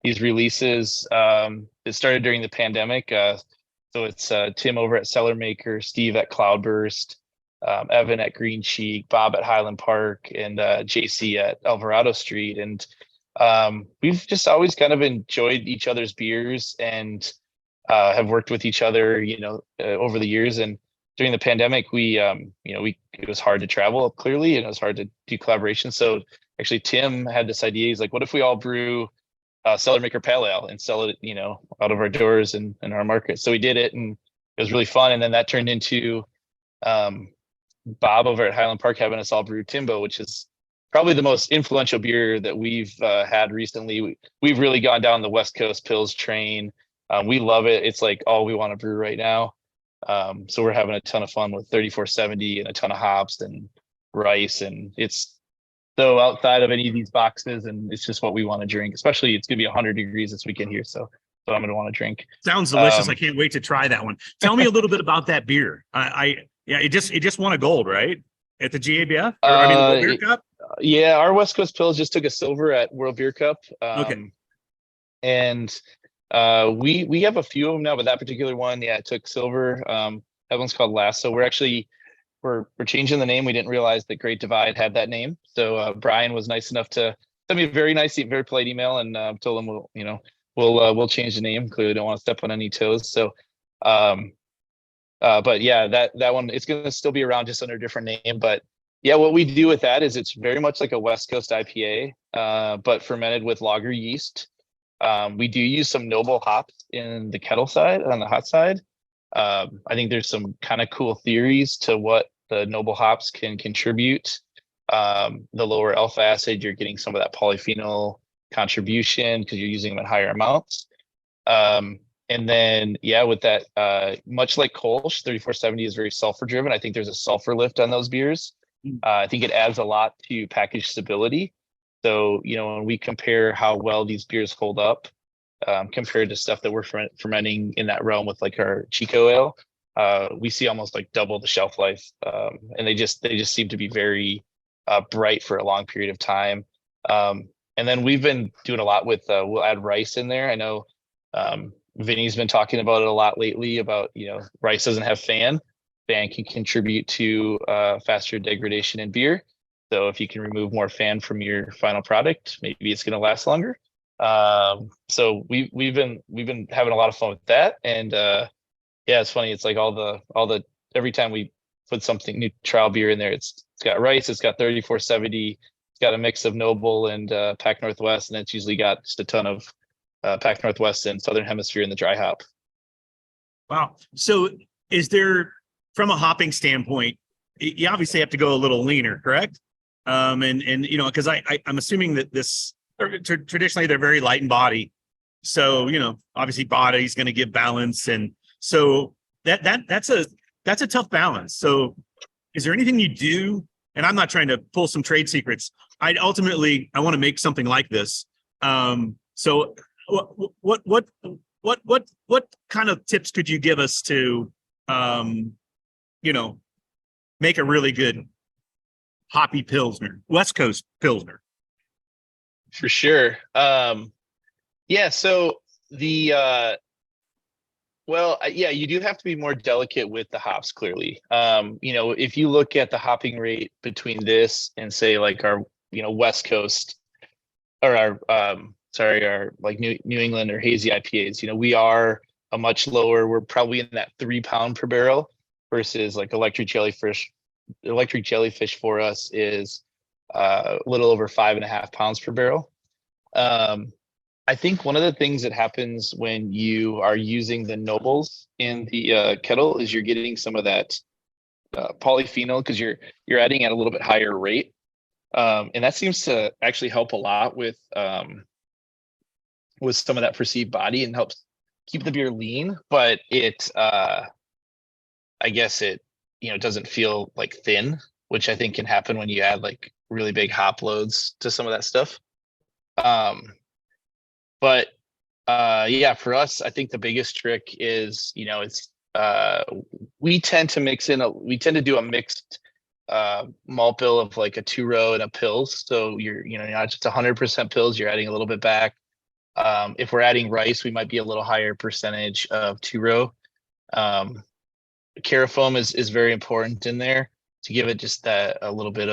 these releases. It started during the pandemic. So it's Tim over at Cellar Maker, Steve at Cloudburst, Evan at Green Cheek, Bob at Highland Park, and JC at Alvarado Street. And we've just always kind of enjoyed each other's beers and have worked with each other, over the years. And during the pandemic, it was hard to travel, clearly, and it was hard to do collaboration. So actually, Tim had this idea. He's like, what if we all brew Cellar Maker Pale Ale and sell it, out of our doors and in our market? So we did it, and it was really fun. And then that turned into Bob over at Highland Park having us all brew Timbo, which is probably the most influential beer that we've had recently. We've really gone down the West Coast Pils train. We love it. It's like all we want to brew right now. So we're having a ton of fun with 3470 and a ton of hops and rice, and it's so outside of any of these boxes, and it's just what we want to drink. Especially, it's gonna be 100 degrees this weekend here, so I'm gonna want to drink. Sounds delicious. I can't wait to try that one. Tell me a little bit about that beer. It just won a gold, right, at the GABF? The World Beer Cup. Yeah, our West Coast Pils just took a silver at World Beer Cup. Okay. And we have a few of them now, but that particular one, it took silver. That one's called Lasso. We're changing the name. We didn't realize that Great Divide had that name. So Brian was nice enough to send me a very polite email, and told him we'll change the name. Clearly don't want to step on any toes. So but yeah, that one, it's gonna still be around, just under a different name. But yeah, what we do with that is it's very much like a West Coast IPA, but fermented with lager yeast. We do use some noble hops in the kettle side, on the hot side. I think there's some kind of cool theories to what the noble hops can contribute. The lower alpha acid, you're getting some of that polyphenol contribution because you're using them in higher amounts. And then, with that, much like Kolsch, 3470 is very sulfur driven. I think there's a sulfur lift on those beers. I think it adds a lot to package stability. So, when we compare how well these beers hold up compared to stuff that we're fermenting in that realm with like our Chico Ale, we see almost like double the shelf life. And they just seem to be very bright for a long period of time. And then we've been doing a lot with, we'll add rice in there. I know Vinny's been talking about it a lot lately about, rice doesn't have fan. Fan can contribute to faster degradation in beer. So if you can remove more fan from your final product, maybe it's going to last longer. So we've been having a lot of fun with that. And it's funny. It's like all the every time we put something new trial beer in there, it's got rice, it's got 3470, it's got a mix of Noble and Pac Northwest, and it's usually got just a ton of Pac Northwest and Southern Hemisphere in the dry hop. Wow. So is there, from a hopping standpoint, you obviously have to go a little leaner, correct? And because I'm assuming that this traditionally they're very light in body, so obviously body is going to give balance, and so that's a tough balance. So is there anything you do? And I'm not trying to pull some trade secrets. I want to make something like this. So what kind of tips could you give us to make a really good hoppy Pilsner, West Coast Pilsner? For sure. So the Well, yeah, you do have to be more delicate with the hops, clearly. If you look at the hopping rate between this and say like our, West Coast or our like New England or hazy IPAs, we are a much lower, we're probably in that 3 pound per barrel versus like electric jellyfish. Electric jellyfish for us is a little over 5.5 pounds per barrel. I think one of the things that happens when you are using the nobles in the kettle is you're getting some of that polyphenol because you're adding at a little bit higher rate, and that seems to actually help a lot with some of that perceived body and helps keep the beer lean. But I guess it doesn't feel like thin, which I think can happen when you add like really big hop loads to some of that stuff. But yeah, for us, I think the biggest trick is, it's we tend to do a mixed malt bill of like a 2-row and a pills. So you're not just 100% pills, you're adding a little bit back. If we're adding rice, we might be a little higher percentage of 2-row. Carafoam is very important in there to give it just that a little bit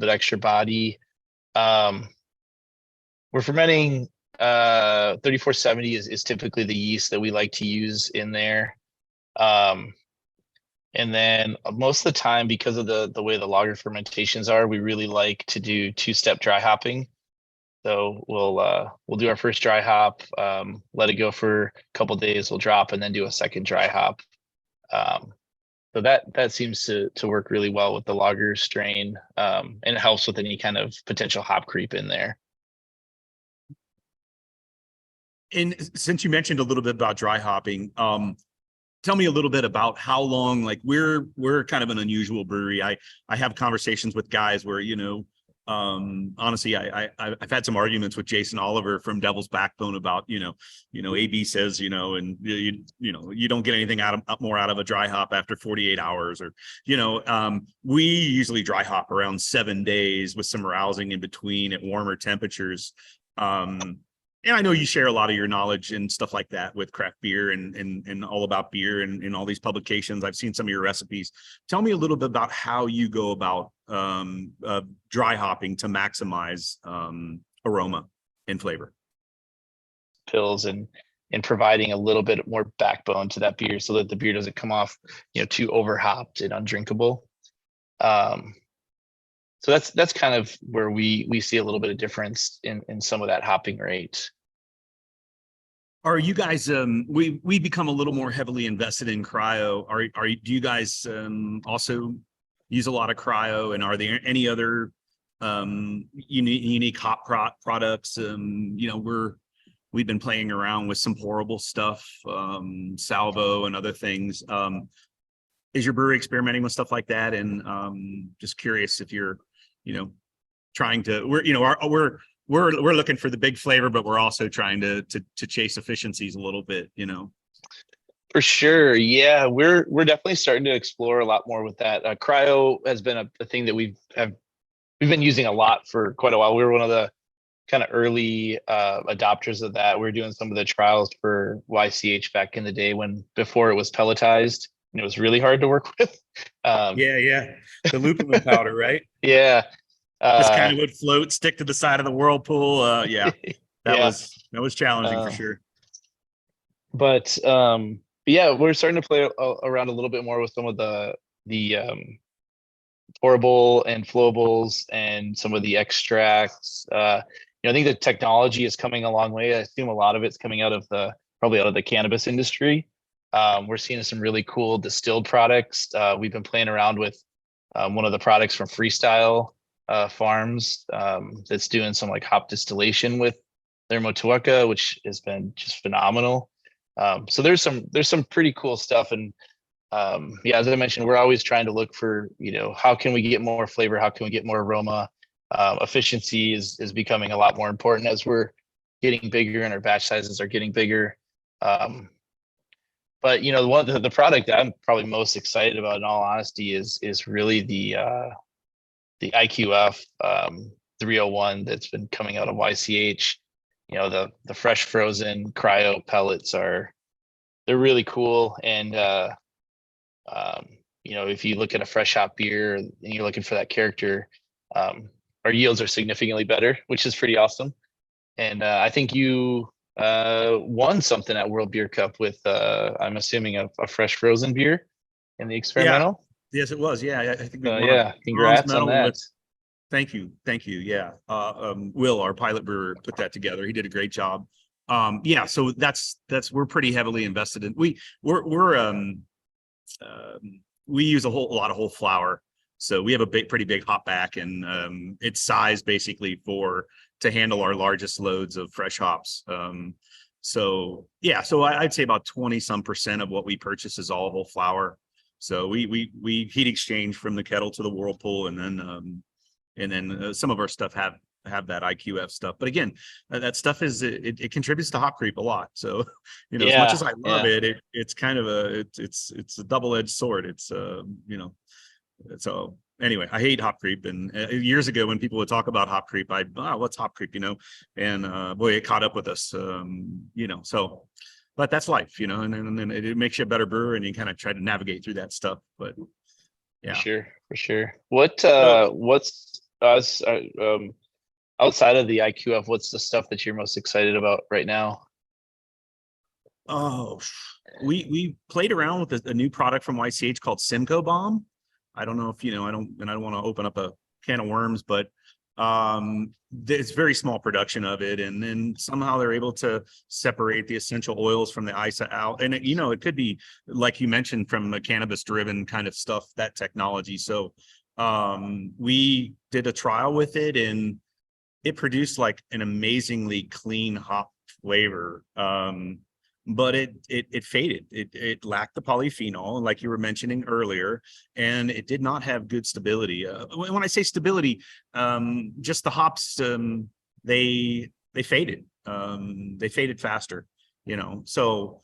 extra body. We're fermenting 3470 is typically the yeast that we like to use in there. And then most of the time, because of the way the lager fermentations are, we really like to do 2-step dry hopping. So we'll do our first dry hop, let it go for a couple of days, we'll drop, and then do a second dry hop. So that seems to work really well with the lager strain, and it helps with any kind of potential hop creep in there. And since you mentioned a little bit about dry hopping, tell me a little bit about how long, like we're kind of an unusual brewery. I have conversations with guys where, honestly, I've had some arguments with Jason Oliver from Devil's Backbone about, AB says, and you don't get anything more out of a dry hop after 48 hours or, we usually dry hop around 7 days with some rousing in between at warmer temperatures. And I know you share a lot of your knowledge and stuff like that with craft beer and all about beer and all these publications. I've seen some of your recipes. Tell me a little bit about how you go about dry hopping to maximize aroma and flavor. Pills and providing a little bit more backbone to that beer so that the beer doesn't come off, too over hopped and undrinkable. So that's kind of where we see a little bit of difference in some of that hopping rate. Are you guys we become a little more heavily invested in cryo? Do you guys also use a lot of cryo, and are there any other unique hop products? We've been playing around with some pourable stuff, salvo and other things. Is your brewery experimenting with stuff like that? And just curious if you're trying to, we're looking for the big flavor, but we're also trying to chase efficiencies a little bit, For sure. Yeah, we're definitely starting to explore a lot more with that. Cryo has been a thing that we've been using a lot for quite a while. We were one of the kind of early adopters of that. We were doing some of the trials for YCH back in the day before it was pelletized, and it was really hard to work with. The lupulin powder, right? Yeah. Just kind of would float, stick to the side of the whirlpool. That was challenging for sure. But yeah, we're starting to play around a little bit more with some of the pourable and flowables and some of the extracts. I think the technology is coming a long way. I assume a lot of it's coming probably out of the cannabis industry. We're seeing some really cool distilled products. We've been playing around with one of the products from Freestyle Farms that's doing some like hop distillation with their Motueka, which has been just phenomenal. So there's some pretty cool stuff. And as I mentioned, we're always trying to look for, how can we get more flavor? How can we get more aroma? Efficiency is becoming a lot more important as we're getting bigger and our batch sizes are getting bigger. But the product that I'm probably most excited about, in all honesty, is really the IQF 301 that's been coming out of YCH. The fresh frozen cryo pellets are they're really cool. And if you look at a fresh hop beer and you're looking for that character, our yields are significantly better, which is pretty awesome. And I think you won something at World Beer Cup with I'm assuming a fresh frozen beer in the experimental. Yes, it was. Yeah, I think we won a Yeah, bronze congrats on medal that. Thank you. Yeah. Will, our pilot brewer, put that together. He did a great job. Yeah, so that's we're pretty heavily invested in. We use a lot of whole flower. So we have a pretty big hop back, and it's sized basically to handle our largest loads of fresh hops. So I'd say about 20% of what we purchase is all whole flower. So we heat exchange from the kettle to the whirlpool, and then some of our stuff have that IQF stuff. But again, that stuff it contributes to hop creep a lot. So as much as I love it's kind of it's a double-edged sword. So anyway, I hate hop creep. And years ago when people would talk about hop creep, what's hop creep, and boy, it caught up with us. So but that's life, and then it makes you a better brewer, and you kind of try to navigate through that stuff. But yeah, For sure. What's outside of the IQF, what's the stuff that you're most excited about right now? Oh, we played around with a new product from YCH called Simcoe Bomb. I don't know if I don't want to open up a can of worms, but it's very small production of it, and then somehow they're able to separate the essential oils from the ISA out, and it could be, like you mentioned, from a cannabis driven kind of stuff, that technology. So we did a trial with it, and it produced like an amazingly clean hop flavor. But it faded. It lacked the polyphenol, like you were mentioning earlier, and it did not have good stability. When I say stability, just the hops, they faded. They faded faster, So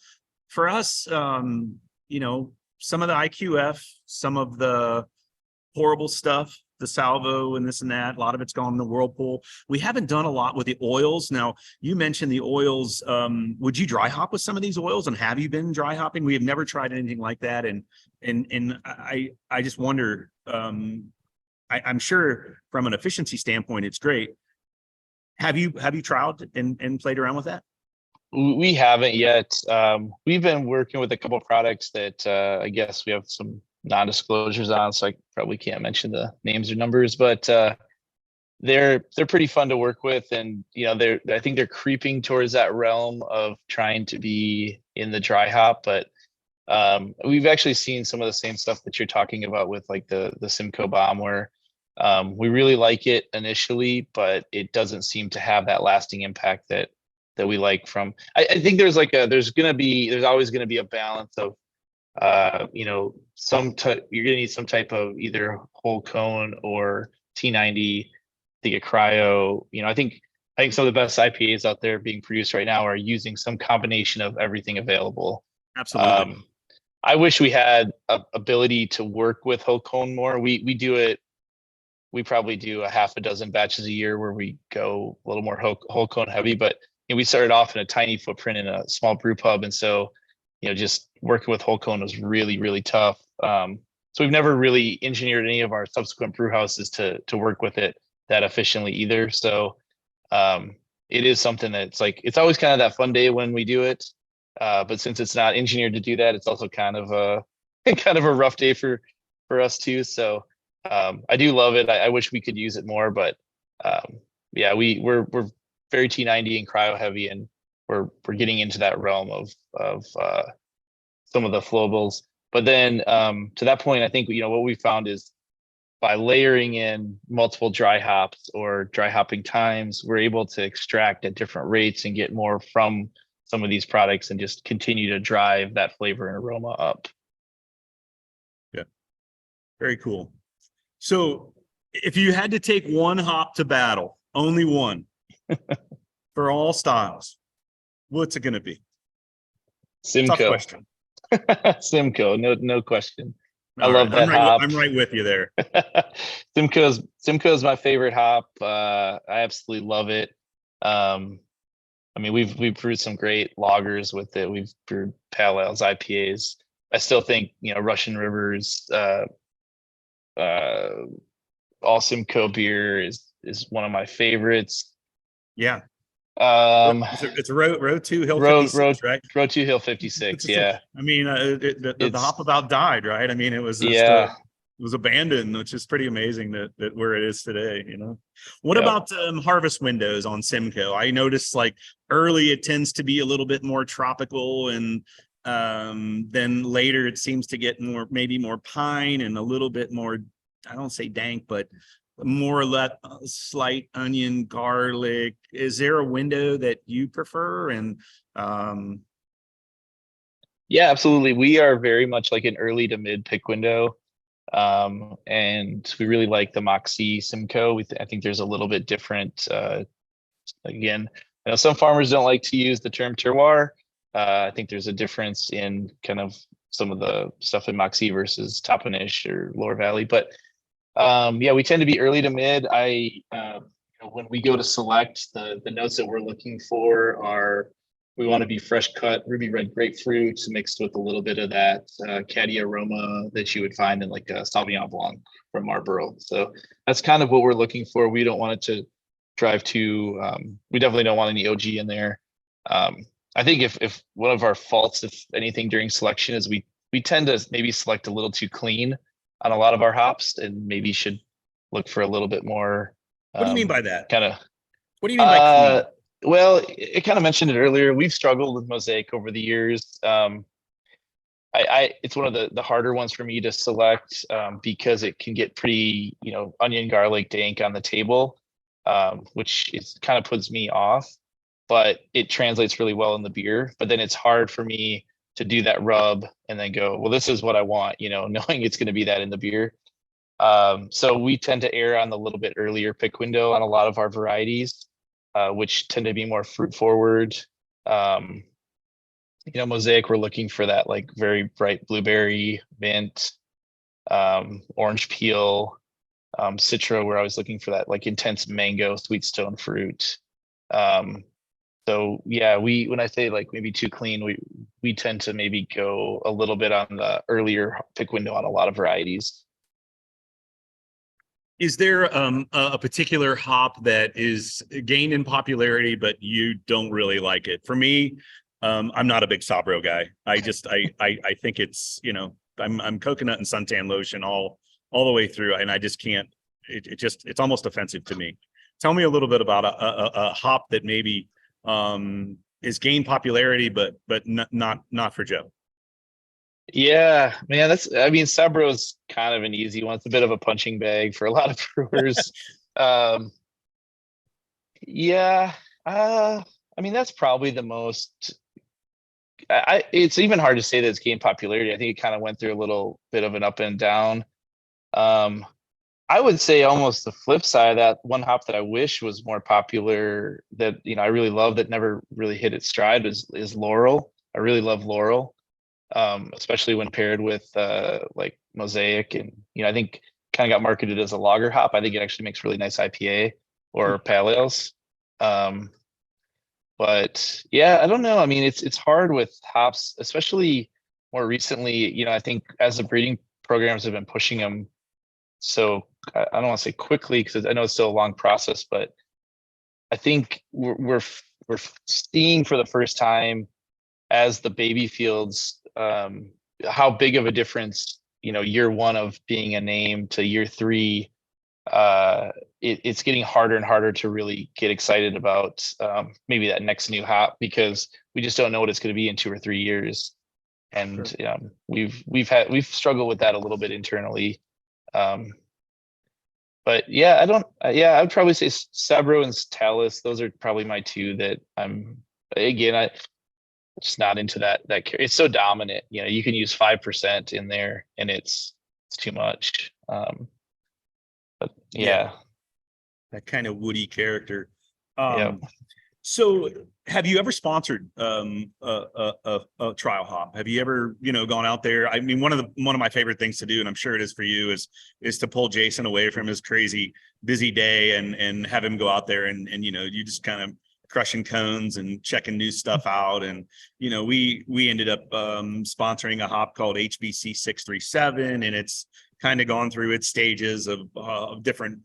for us, some of the IQF, some of the horrible stuff, the salvo and this and that, a lot of it's gone in the whirlpool. We haven't done a lot with the oils. Now, you mentioned the oils. Would you dry hop with some of these oils, and have you been dry hopping? We have never tried anything like that, and I just wonder. I'm sure from an efficiency standpoint, it's great. Have you tried and played around with that? We haven't yet. We've been working with a couple of products that I guess we have some non-disclosures on, so I probably can't mention the names or numbers, but they're pretty fun to work with, and I think they're creeping towards that realm of trying to be in the dry hop. But we've actually seen some of the same stuff that you're talking about with like the Simcoe Bomb, where we really like it initially, but it doesn't seem to have that lasting impact that we like from. I think there's always gonna be a balance of you're gonna need some type of either whole cone or T90 to get cryo. I think some of the best IPAs out there being produced right now are using some combination of everything available. Absolutely. I wish we had a ability to work with whole cone more. We do it. We probably do a half a dozen batches a year where we go a little more whole cone heavy, but we started off in a tiny footprint in a small brew pub, and so just working with whole cone was really, really tough. So we've never really engineered any of our subsequent brew houses to work with it that efficiently either. So it is something that's like, it's always kind of that fun day when we do it. But since it's not engineered to do that, it's also kind of a rough day for us too. So I do love it. I wish we could use it more, but yeah, we're very T90 and cryo heavy, and we're getting into that realm of some of the flowables. But then to that point, I think what we found is by layering in multiple dry hops or dry hopping times, we're able to extract at different rates and get more from some of these products and just continue to drive that flavor and aroma up. Yeah, very cool. So if you had to take one hop to battle, only one for all styles, what's it going to be? Simcoe. Tough question. Simcoe, no question. All I love that hop. I'm right with you there. Simcoe's my favorite hop. I absolutely love it. I mean, we've brewed some great lagers with it. We've brewed pale ales, IPAs. I still think, Russian River's all Simcoe beer is one of my favorites. Yeah. Um, It's row 2 Hill road 56, right? road 2 Hill 56. Yeah. I mean, the hop about died, right? I mean, it was just, Yeah. it was abandoned, which is pretty amazing that where it is today, What Yep. about harvest windows on Simcoe? I noticed like early it tends to be a little bit more tropical, and then later it seems to get maybe more pine and a little bit more, I don't say dank, but more or less slight onion, garlic. Is there a window that you prefer? And Yeah, absolutely. We are very much like an early to mid pick window. And we really like the Moxie Simcoe. I think there's a little bit different, again, some farmers don't like to use the term terroir. I think there's a difference in kind of some of the stuff in Moxie versus Toppenish or Lower Valley, but yeah, we tend to be early to mid. When we go to select, the notes that we're looking for are, we want to be fresh cut ruby red grapefruit mixed with a little bit of that caddy aroma that you would find in like a Sauvignon Blanc from Marlborough. So that's kind of what we're looking for. We don't want it to drive too, we definitely don't want any OG in there. I think if one of our faults, if anything, during selection is we tend to maybe select a little too clean on a lot of our hops, and maybe should look for a little bit more. What do you mean by that? Kind of. What do you mean by clean? Well, it kind of mentioned it earlier. We've struggled with Mosaic over the years. It's one of the harder ones for me to select because it can get pretty, onion, garlic, dank on the table, which is kind of puts me off. But it translates really well in the beer. But then it's hard for me to do that rub and then go, well, this is what I want, knowing it's going to be that in the beer. So we tend to err on the little bit earlier pick window on a lot of our varieties, which tend to be more fruit forward. Mosaic, we're looking for that like very bright blueberry, mint, orange peel. Citra, we're always looking for that like intense mango, sweet stone fruit. So yeah, when I say like maybe too clean, we tend to maybe go a little bit on the earlier pick window on a lot of varieties. Is there a particular hop that is gained in popularity, but you don't really like it? For me, I'm not a big Sabro guy. I think it's, I'm coconut and suntan lotion all the way through, and I just can't. It's almost offensive to me. Tell me a little bit about a hop that maybe is gained popularity, but not for Joe. Yeah, man, Sabro is kind of an easy one. It's a bit of a punching bag for a lot of brewers. Yeah, that's probably the most. It's even hard to say that it's gained popularity. I think it kind of went through a little bit of an up and down. I would say almost the flip side of that, one hop that I wish was more popular that, I really love that never really hit its stride is Laurel. I really love Laurel, especially when paired with like Mosaic. And, I think kind of got marketed as a lager hop. I think it actually makes really nice IPA or pale ales. But yeah, I don't know. I mean, it's hard with hops, especially more recently, I think as the breeding programs have been pushing them. So I don't want to say quickly because I know it's still a long process, but I think we're seeing for the first time as the baby fields, how big of a difference, year one of being a name to year three, it's getting harder and harder to really get excited about maybe that next new hop because we just don't know what it's going to be in 2 or 3 years. And sure. We've struggled with that a little bit internally. But yeah, I would probably say Sabro and Talus. Those are probably my two that I'm just not into that. It's so dominant. You can use 5% in there and it's too much. But yeah. That kind of woody character. Yeah. So have you ever sponsored a trial hop? Have you ever, gone out there? I mean, one of my favorite things to do, and I'm sure it is for you, is to pull Jason away from his crazy busy day and have him go out there and you just kind of crushing cones and checking new stuff out. And, we ended up sponsoring a hop called HBC 637, and it's kind of gone through its stages of different,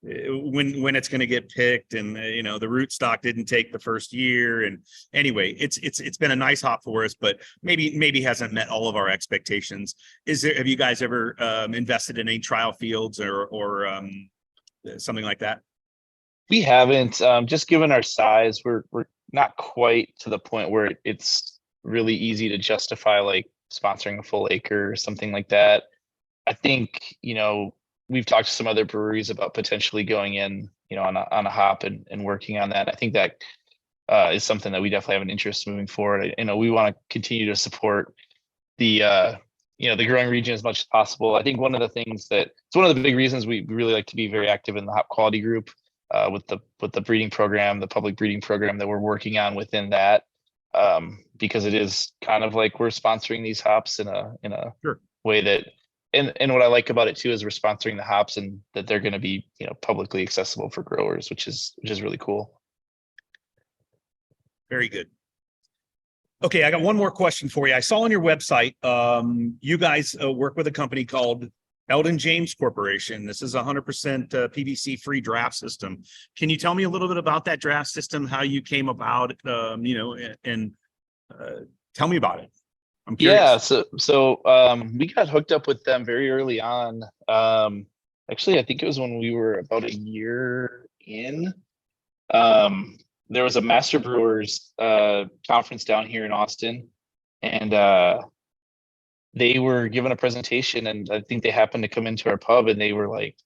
when it's going to get picked, and the root stock didn't take the first year. And anyway, it's been a nice hop for us, but maybe hasn't met all of our expectations. Have you guys ever invested in any trial fields or something like that? We haven't, just given our size, we're not quite to the point where it's really easy to justify like sponsoring a full acre or something like that. I think, we've talked to some other breweries about potentially going in, on a hop and working on that. I think that is something that we definitely have an interest moving forward. We want to continue to support the the growing region as much as possible. I think one of the things it's one of the big reasons we really like to be very active in the hop quality group, with the breeding program, the public breeding program that we're working on within that, because it is kind of like we're sponsoring these hops in a Sure. way that, and what I like about it too is we're sponsoring the hops and that they're going to be publicly accessible for growers, which is really cool. Very good. Okay, I got one more question for you. I saw on your website, you guys work with a company called Eldon James Corporation. This is 100% PVC free draft system. Can you tell me a little bit about that draft system, how you came about, and tell me about it? I'm curious. Yeah, so we got hooked up with them very early on. Actually, I think it was when we were about a year in. There was a Master Brewers conference down here in Austin, and they were given a presentation, and I think they happened to come into our pub, and they were like,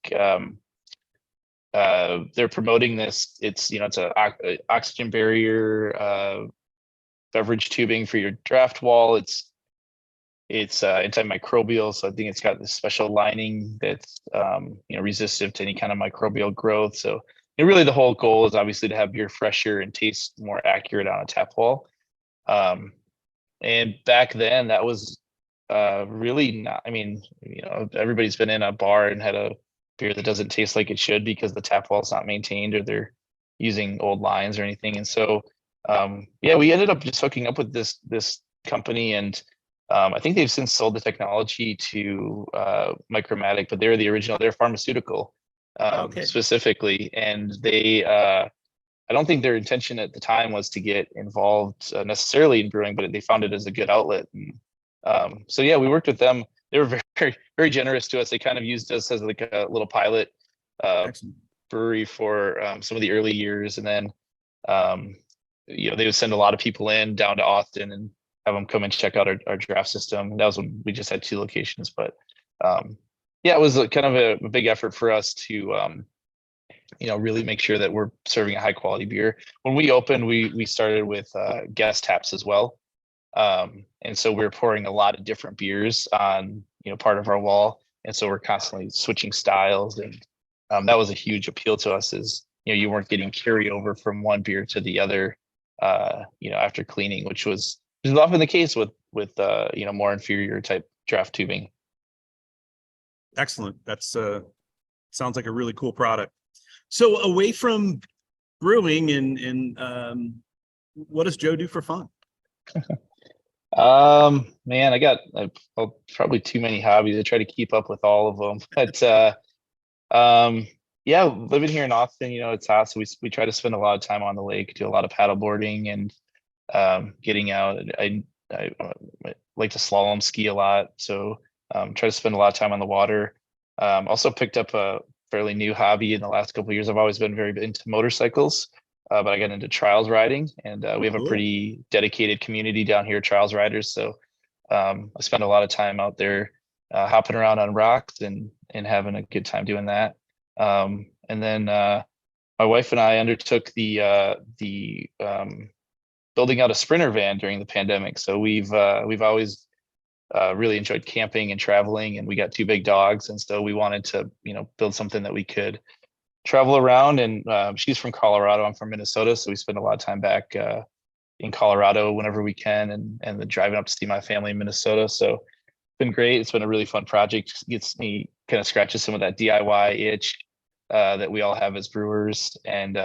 they're promoting this. It's it's a oxygen barrier beverage tubing for your draft wall. It's antimicrobial, so I think it's got this special lining that's resistant to any kind of microbial growth. So really the whole goal is obviously to have beer fresher and taste more accurate on a tap wall. And back then that was really not, everybody's been in a bar and had a beer that doesn't taste like it should because the tap wall is not maintained or they're using old lines or anything. And so we ended up just hooking up with this company, and I think they've since sold the technology to Micromatic, but they're the original. They're pharmaceutical specifically, and they I don't think their intention at the time was to get involved necessarily in brewing, but they found it as a good outlet. And, we worked with them. They were very, very generous to us. They kind of used us as like a little pilot brewery for some of the early years. And then, they would send a lot of people down to Austin and have them come and check out our draft system. And that was when we just had 2 locations, but it was kind of a big effort for us to, really make sure that we're serving a high quality beer. When we opened, we started with guest taps as well. And so we're pouring a lot of different beers on, part of our wall. And so we're constantly switching styles. And that was a huge appeal to us is, you weren't getting carryover from one beer to the other, after cleaning, which is often the case with more inferior type draft tubing. Excellent. That's sounds like a really cool product. So away from brewing and what does Joe do for fun? Man, I got probably too many hobbies. I try to keep up with all of them, but living here in Austin, it's hot, so we try to spend a lot of time on the lake, do a lot of paddle boarding and getting out. I like to slalom ski a lot, so try to spend a lot of time on the water. Also picked up a fairly new hobby in the last couple of years. I've always been very into motorcycles, but I got into trials riding, and we have a pretty dedicated community down here, trials riders. So I spend a lot of time out there hopping around on rocks and having a good time doing that. And then my wife and I undertook the building out a Sprinter van during the pandemic. So we've always really enjoyed camping and traveling, and we got 2 big dogs, and so we wanted to build something that we could travel around. And she's from Colorado, I'm from Minnesota, so we spend a lot of time back in Colorado whenever we can, and then driving up to see my family in Minnesota. So it's been great. It's been a really fun project. Gets me kind of scratches some of that DIY itch that we all have as brewers, and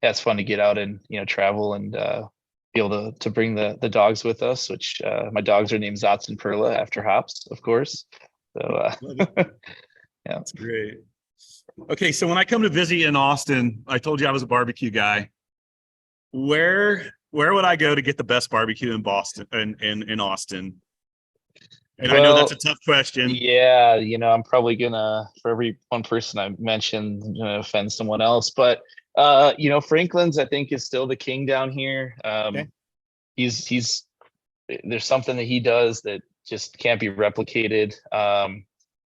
yeah, it's fun to get out and, travel and be able to bring the dogs with us, which my dogs are named Zots and Perla after hops, of course. So Love it. yeah. That's great. Okay, so when I come to visit you in Austin, I told you I was a barbecue guy. Where would I go to get the best barbecue in Boston and in Austin? And I know that's a tough question. Yeah, I'm probably gonna, for every one person I mentioned, I'm gonna offend someone else. But Franklin's, I think, is still the king down here. Okay. He's there's something that he does that just can't be replicated.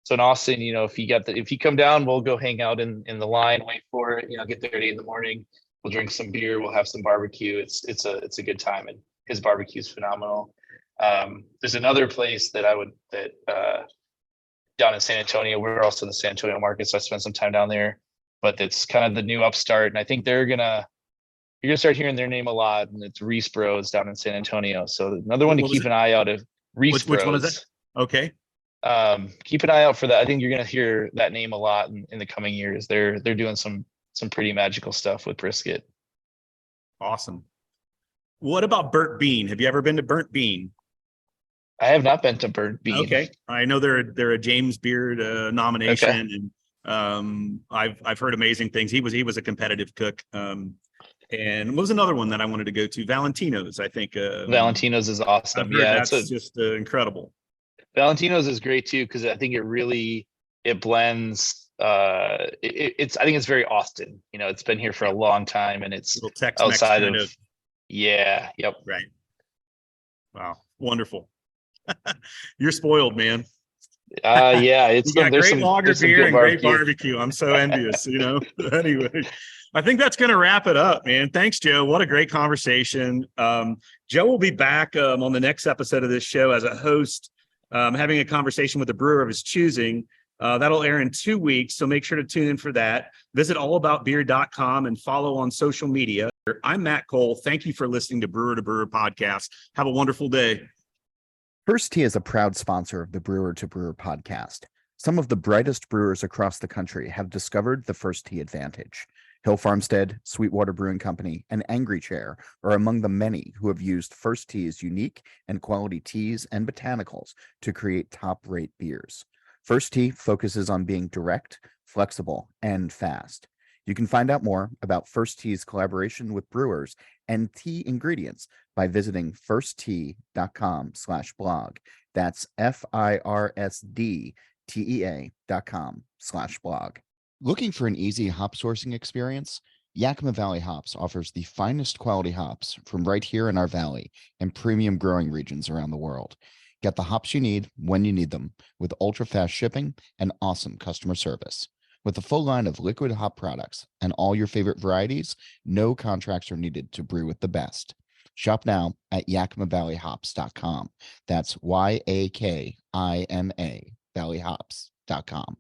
So in Austin, if you come down, we'll go hang out in the line, wait for it, get there at 8 in. We'll drink some beer, we'll have some barbecue. It's a good time, and his barbecue is phenomenal. There's another place that down in San Antonio. We're also in the San Antonio market, so I spent some time down there. But it's kind of the new upstart, and I think you're gonna start hearing their name a lot. And it's Reese Bros down in San Antonio. So another one to keep an eye out of. Reese Bros. Which one is that? Okay. Keep an eye out for that. I think you're gonna hear that name a lot in the coming years. They're doing some pretty magical stuff with brisket. Awesome. What about Burnt Bean? Have you ever been to Burnt Bean? I have not been to Burnt Bean. Okay, I know they're a James Beard nomination, and I've heard amazing things. He was a competitive cook. And what was another one that I wanted to go to? Valentino's, I think. Valentino's is awesome. Yeah, that's just incredible. Valentino's is great too, because I think it blends. I think it's very Austin. It's been here for a long time, and it's outside of. Yeah. Yep. Right. Wow. Wonderful. You're spoiled, man. Yeah, it's you got great lager beer and great barbecue. I'm so envious, Anyway, I think that's going to wrap it up, man. Thanks, Joe. What a great conversation. Joe will be back on the next episode of this show as a host, having a conversation with a brewer of his choosing. That'll air in 2 weeks, so make sure to tune in for that. Visit allaboutbeer.com and follow on social media. I'm Matt Cole. Thank you for listening to Brewer to Brewer podcast. Have a wonderful day. First Tee is a proud sponsor of the Brewer to Brewer podcast. Some of the brightest brewers across the country have discovered the First Tee advantage. Hill Farmstead, Sweetwater Brewing Company, and Angry Chair are among the many who have used First Tee's unique and quality teas and botanicals to create top-rate beers. First Tee focuses on being direct, flexible, and fast. You can find out more about First Tee's collaboration with brewers and tea ingredients by visiting firstte.com/blog. That's FIRSDTEA.com/blog. Looking for an easy hop sourcing experience? Yakima Valley Hops offers the finest quality hops from right here in our valley and premium growing regions around the world. Get the hops you need when you need them with ultra-fast shipping and awesome customer service. With a full line of liquid hop products and all your favorite varieties, no contracts are needed to brew with the best. Shop now at yakimavalleyhops.com. That's YAKIMA valleyhops.com.